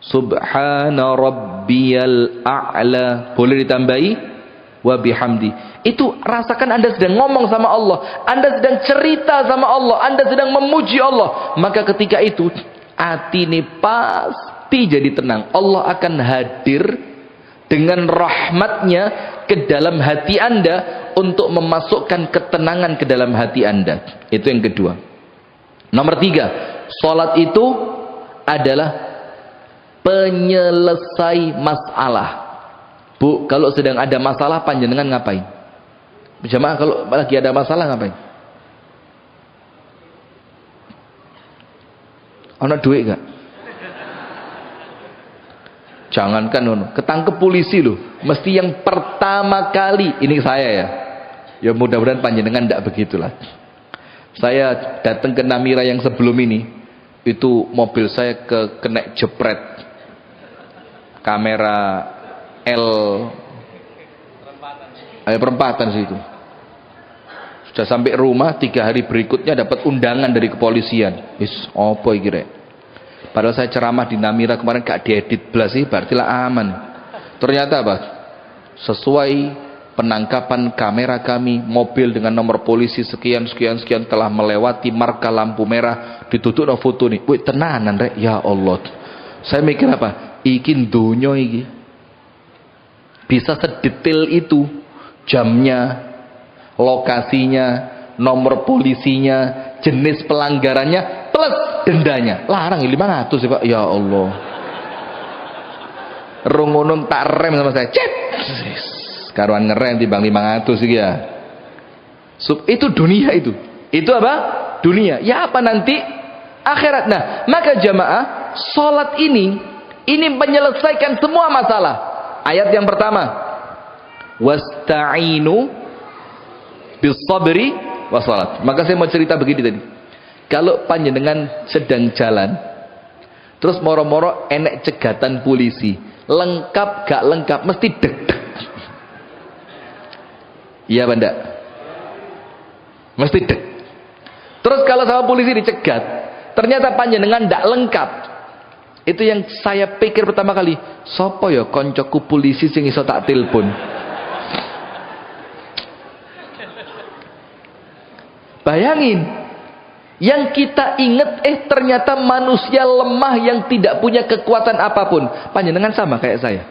Subhana Rabbiyal A'la, boleh ditambahi wa bihamdi. Itu rasakan Anda sedang ngomong sama Allah, Anda sedang cerita sama Allah, Anda sedang memuji Allah. Maka ketika itu hati ini pasti jadi tenang. Allah akan hadir dengan rahmatnya ke dalam hati Anda untuk memasukkan ketenangan ke dalam hati Anda. Itu yang kedua. Nomor 3, salat itu adalah penyelesai masalah. Bu, kalau sedang ada masalah panjenengan ngapain? Jemaah, kalau lagi ada masalah ngapain? Ana duit gak? Jangankan ketangkep polisi loh. Mesti yang pertama kali, ini saya ya. Ya mudah-mudahan panjenengan tidak begitulah. Saya datang ke Namira yang sebelum ini, itu mobil saya kena jepret kamera perempatan situ. Sudah sampai rumah 3 hari berikutnya dapat undangan dari kepolisian. Wis apa iki rek? Padahal saya ceramah di Namira kemarin gak diedit belas sih, berarti lah aman. Ternyata apa? Sesuai penangkapan kamera kami, mobil dengan nomor polisi sekian telah melewati marka lampu merah, ditutup no foto nih. Wih tenanan rek, ya Allah. Saya mikir apa? Iki dunyo iki. Bisa sedetail itu, jamnya, lokasinya, nomor polisinya, jenis pelanggarannya, plus dendanya. Larang 500 ya Pak. Ya Allah. Rungunung tak rem sama saya. Cet. Karuan ngerem timbang 500 iki ya. Itu dunia itu. Itu apa? Dunia. Ya apa nanti akhirat. Nah, maka jamaah, salat ini menyelesaikan semua masalah. Ayat yang pertama, wasta'inu bis-sabri was-salat. Maka saya mau cerita begini tadi. Kalau panjenengan sedang jalan, terus moro-moro enek cegatan polisi, lengkap gak lengkap, mesti deg-deg. Iya benda, mesti deg. Terus kalau sama polisi dicegat, ternyata panjenengan gak lengkap. Itu yang saya pikir pertama kali, sopo ya koncoku polisi sing iso tak telepon. Bayangin, yang kita ingat ternyata manusia lemah yang tidak punya kekuatan apapun. Panjenengan sama kayak saya.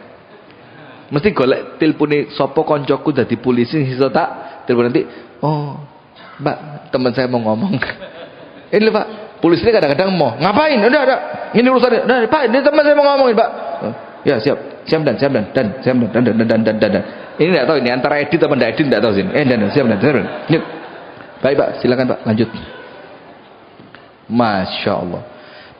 Mesti golek telepone sopo koncoku dadi polisi iso tak telepon nanti. Oh, Mbak, teman saya mau ngomong. Ini lho, Pak, polisi ini kadang-kadang mau ngapain? Udah. Ini urusannya. Udah, Pak, ini teman saya mau ngomongin, Pak. Ya, siap dan. Ini enggak tahu ini antara edit atau tidak edit enggak tahu sih. Siap dan. Baik, Pak, silakan, Pak, lanjut. Masya Allah.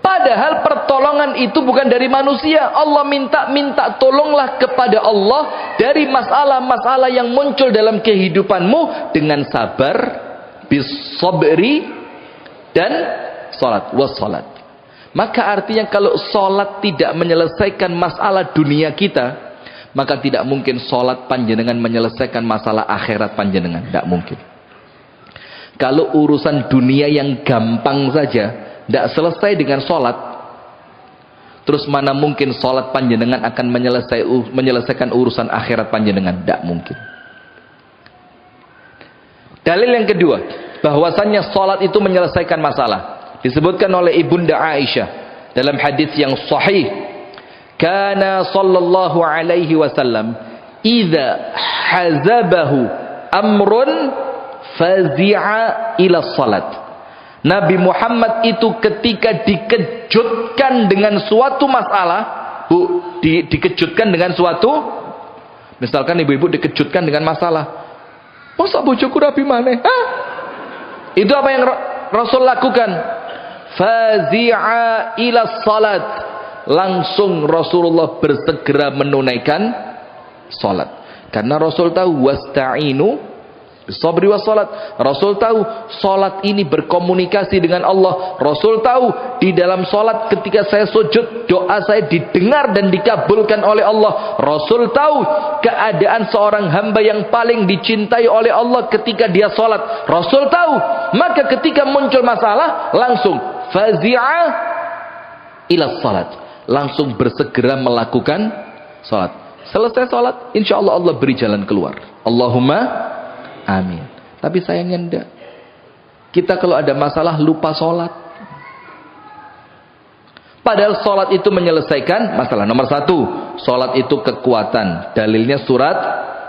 Padahal pertolongan itu bukan dari manusia. Allah minta tolonglah kepada Allah dari masalah-masalah yang muncul dalam kehidupanmu dengan sabar, bis-sabri, dan salat, was-salat. Maka artinya kalau salat tidak menyelesaikan masalah dunia kita, maka tidak mungkin salat panjenengan menyelesaikan masalah akhirat panjenengan. Tidak mungkin. Kalau urusan dunia yang gampang saja tidak selesai dengan sholat, terus mana mungkin sholat panjenengan akan menyelesaikan urusan akhirat panjenengan? Tidak mungkin. Dalil yang kedua, bahwasannya sholat itu menyelesaikan masalah, disebutkan oleh Ibunda Aisyah dalam hadis yang sahih, kana sallallahu alaihi wasallam idza hazabahu amrun fazi'a ila salat. Nabi Muhammad itu ketika dikejutkan dengan suatu masalah, dikejutkan dengan suatu, misalkan ibu-ibu dikejutkan dengan masalah, masa bojoku rabi maneh? Itu apa yang Rasul lakukan? Fazi'a ila salat. Langsung Rasulullah bersegera menunaikan salat. Karena Rasul tahu wasta'inu sabri was salat. Rasul tahu salat ini berkomunikasi dengan Allah. Rasul tahu di dalam salat ketika saya sujud, doa saya didengar dan dikabulkan oleh Allah. Rasul tahu keadaan seorang hamba yang paling dicintai oleh Allah ketika dia salat. Rasul tahu. Maka ketika muncul masalah, langsung fazi'a ila salat. Langsung bersegera melakukan salat. Selesai salat, insyaallah Allah beri jalan keluar. Allahumma amin. Tapi sayangnya enggak. Kita kalau ada masalah lupa sholat. Padahal sholat itu menyelesaikan masalah. Nomor satu, sholat itu kekuatan. Dalilnya surat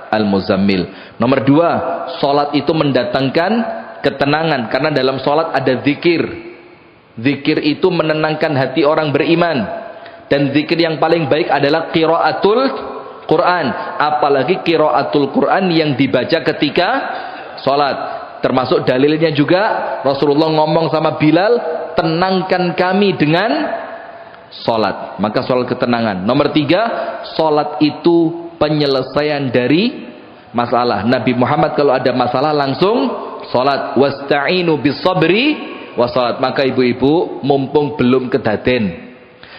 Al-Muzammil. Nomor dua, sholat itu mendatangkan ketenangan. Karena dalam sholat ada zikir. Zikir itu menenangkan hati orang beriman. Dan zikir yang paling baik adalah qiraatul Quran, apalagi qiraatul Quran yang dibaca ketika sholat. Termasuk dalilnya juga Rasulullah ngomong sama Bilal, tenangkan kami dengan sholat. Maka sholat ketenangan. Nomor tiga, sholat itu penyelesaian dari masalah. Nabi Muhammad kalau ada masalah langsung sholat. Wasta'inu bis sabri was sholat. Maka ibu-ibu mumpung belum kedaden,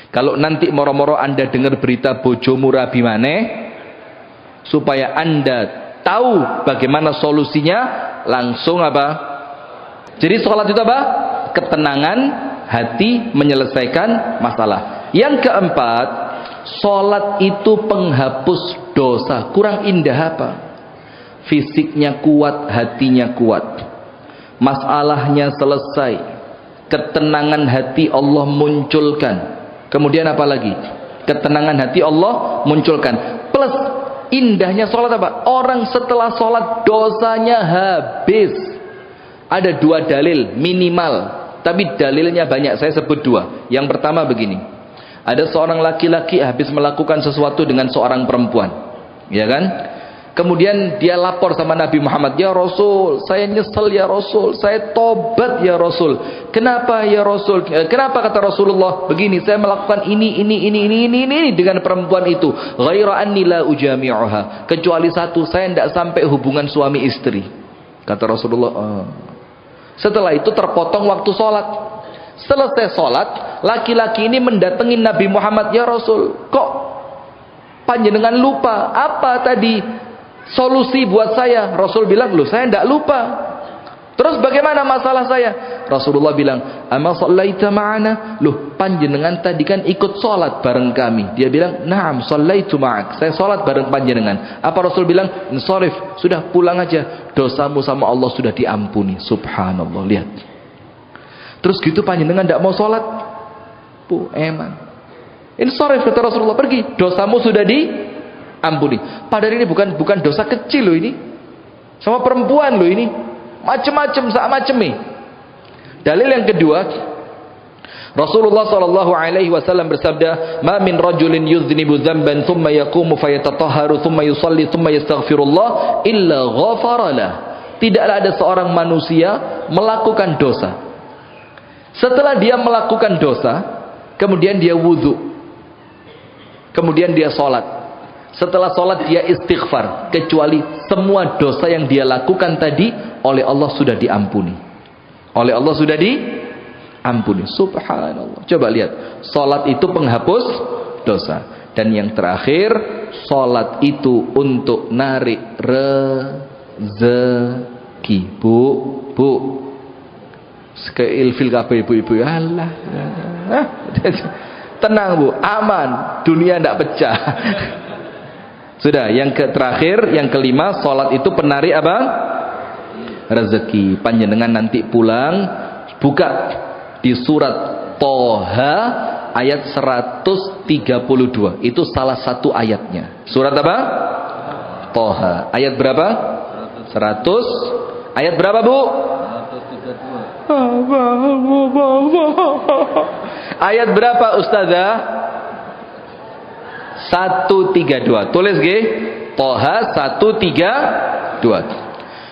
kalau nanti moro-moro Anda dengar berita bojomu rabi maneh, supaya Anda tahu bagaimana solusinya, langsung apa? Jadi sholat itu apa? Ketenangan hati, menyelesaikan masalah. Yang keempat, sholat itu penghapus dosa. Kurang indah apa? Fisiknya kuat, hatinya kuat. Masalahnya selesai. Ketenangan hati Allah munculkan. Kemudian apa lagi? Ketenangan hati Allah munculkan. Plus indahnya sholat apa? Orang setelah sholat dosanya habis. Ada dua dalil minimal, tapi dalilnya banyak. Saya sebut dua. Yang pertama begini. Ada seorang laki-laki habis melakukan sesuatu dengan seorang perempuan, ya kan? Kemudian dia lapor sama Nabi Muhammad, "Ya Rasul, saya nyesel ya Rasul, saya tobat ya Rasul." "Kenapa ya Rasul?" "Kenapa?" kata Rasulullah, "Begini, saya melakukan ini dengan perempuan itu. Ghaira anni la ujami'uha." Kecuali satu, saya tidak sampai hubungan suami istri. Kata Rasulullah. Setelah itu terpotong waktu sholat. Selesai sholat, laki-laki ini mendatangi Nabi Muhammad, "Ya Rasul, kok panjenengan lupa? Apa tadi solusi buat saya?" Rasul bilang, "Loh, saya tidak lupa. Terus bagaimana masalah saya?" Rasulullah bilang, "Ama shallaita ma'ana?" "Loh, panjenengan tadi kan ikut sholat bareng kami." Dia bilang, "Na'am, shallaitu ma'ak." "Saya sholat bareng panjenengan." Apa Rasul bilang? "Insharif, sudah pulang aja. Dosamu sama Allah sudah diampuni." Subhanallah, lihat. Terus gitu panjenengan tidak mau sholat? Eman. "Insharif," kata Rasulullah, "pergi. Dosamu sudah diampuni." Padahal ini bukan dosa kecil loh ini. Sama perempuan loh ini. Macem-macem, sak-macem. Dalil yang kedua, Rasulullah SAW bersabda, "Ma min rajulin yuznibu dzamban thumma yaqumu fayatatahharu thumma yusalli thumma yastaghfirullah illa ghafaralah." Tidaklah ada seorang manusia melakukan dosa. Setelah dia melakukan dosa, kemudian dia wudu, kemudian dia sholat. Setelah sholat dia istighfar, kecuali semua dosa yang dia lakukan tadi oleh Allah sudah diampuni. Oleh Allah sudah diampuni. Subhanallah. Coba lihat, sholat itu penghapus dosa. Dan yang terakhir, sholat itu untuk narik rezeki. Bu, ilfil kabeh ibu-ibu. Allah. Tenang Bu, aman, dunia tidak pecah. Sudah, yang terakhir, yang kelima, sholat itu penarik apa? Rezeki. Panjenengan nanti pulang, buka di surat Toha ayat 132. Itu salah satu ayatnya. Surat apa? Toha. Ayat berapa? 100. Ayat berapa Bu? 132. Ayat berapa Ustazah? 132. Tulis G. Toha 132.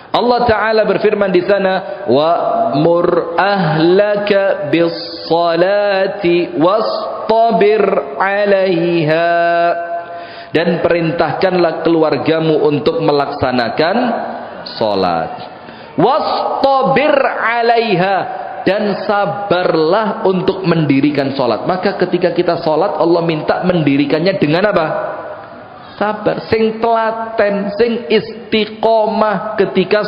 Allah Ta'ala berfirman di sana, "Wa'mur ahlaka bis-salati wastabir 'alaiha." Dan perintahkanlah keluargamu untuk melaksanakan salat. Wastabir 'alaiha. Dan sabarlah untuk mendirikan sholat. Maka ketika kita sholat, Allah minta mendirikannya dengan apa? Sabar. Sing telaten, sing istiqomah ketika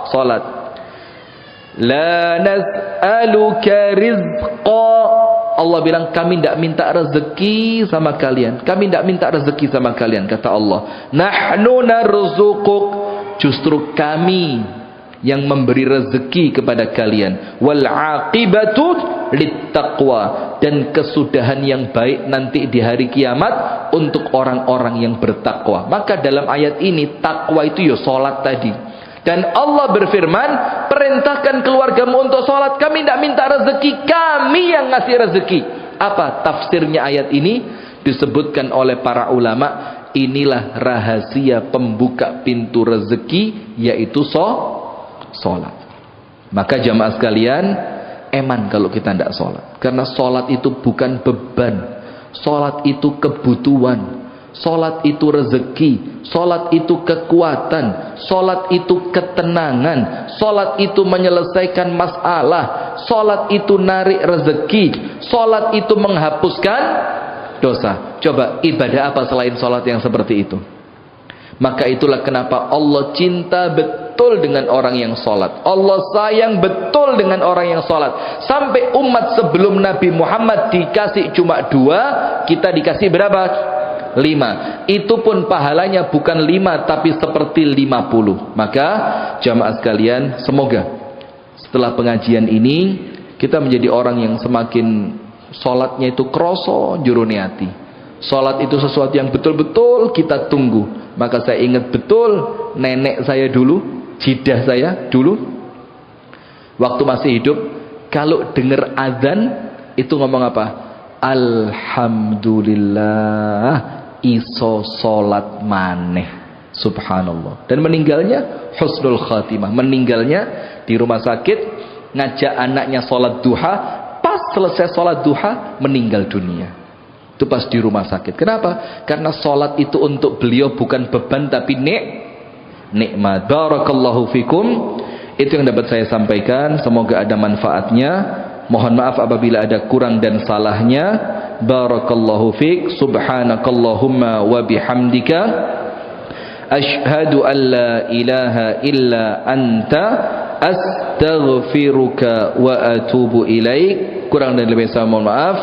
sholat. La nas'aluka rizqa. Allah bilang, kami tidak minta rezeki sama kalian. Kami tidak minta rezeki sama kalian, kata Allah. Nahnu narzuquk. Justru kami yang memberi rezeki kepada kalian. Wal aqibatu littaqwa. Dan kesudahan yang baik nanti di hari kiamat untuk orang-orang yang bertakwa. Maka dalam ayat ini takwa itu ya sholat tadi. Dan Allah berfirman, perintahkan keluargamu untuk sholat. Kami tidak minta rezeki, kami yang ngasih rezeki. Apa tafsirnya ayat ini? Disebutkan oleh para ulama, inilah rahasia pembuka pintu rezeki, yaitu sholat. Maka jamaah sekalian, eman kalau kita tidak sholat. Karena sholat itu bukan beban. Sholat itu kebutuhan. Sholat itu rezeki. Sholat itu kekuatan. Sholat itu ketenangan. Sholat itu menyelesaikan masalah. Sholat itu narik rezeki. Sholat itu menghapuskan dosa. Coba ibadah apa selain sholat yang seperti itu? Maka itulah kenapa Allah cinta betul dengan orang yang sholat. Allah sayang betul dengan orang yang sholat. Sampai umat sebelum Nabi Muhammad dikasih cuma 2, kita dikasih berapa? 5. Itu pun pahalanya bukan 5 tapi seperti 50. Maka jamaah sekalian, semoga setelah pengajian ini kita menjadi orang yang semakin sholatnya itu kroso juruni hati. Sholat itu sesuatu yang betul-betul kita tunggu. Maka saya ingat betul nenek saya dulu, jidah saya dulu, waktu masih hidup, kalau dengar azan itu ngomong apa? Alhamdulillah iso sholat maneh. Subhanallah. Dan meninggalnya husnul khatimah. Meninggalnya di rumah sakit, ngajak anaknya sholat duha, pas selesai sholat duha meninggal dunia. Itu pas di rumah sakit. Kenapa? Karena sholat itu untuk beliau bukan beban tapi nikmat. Barakallahu fikum. Itu yang dapat saya sampaikan. Semoga ada manfaatnya. Mohon maaf apabila ada kurang dan salahnya. Barakallahu fik. Subhanakallahumma wa bihamdika. Ashhadu an la ilaha illa anta. Astaghfiruka wa atubu ilaik. Kurang dan lebih saya mohon maaf.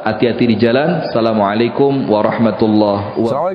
Hati-hati di jalan. Assalamualaikum warahmatullahi wabarakatuh.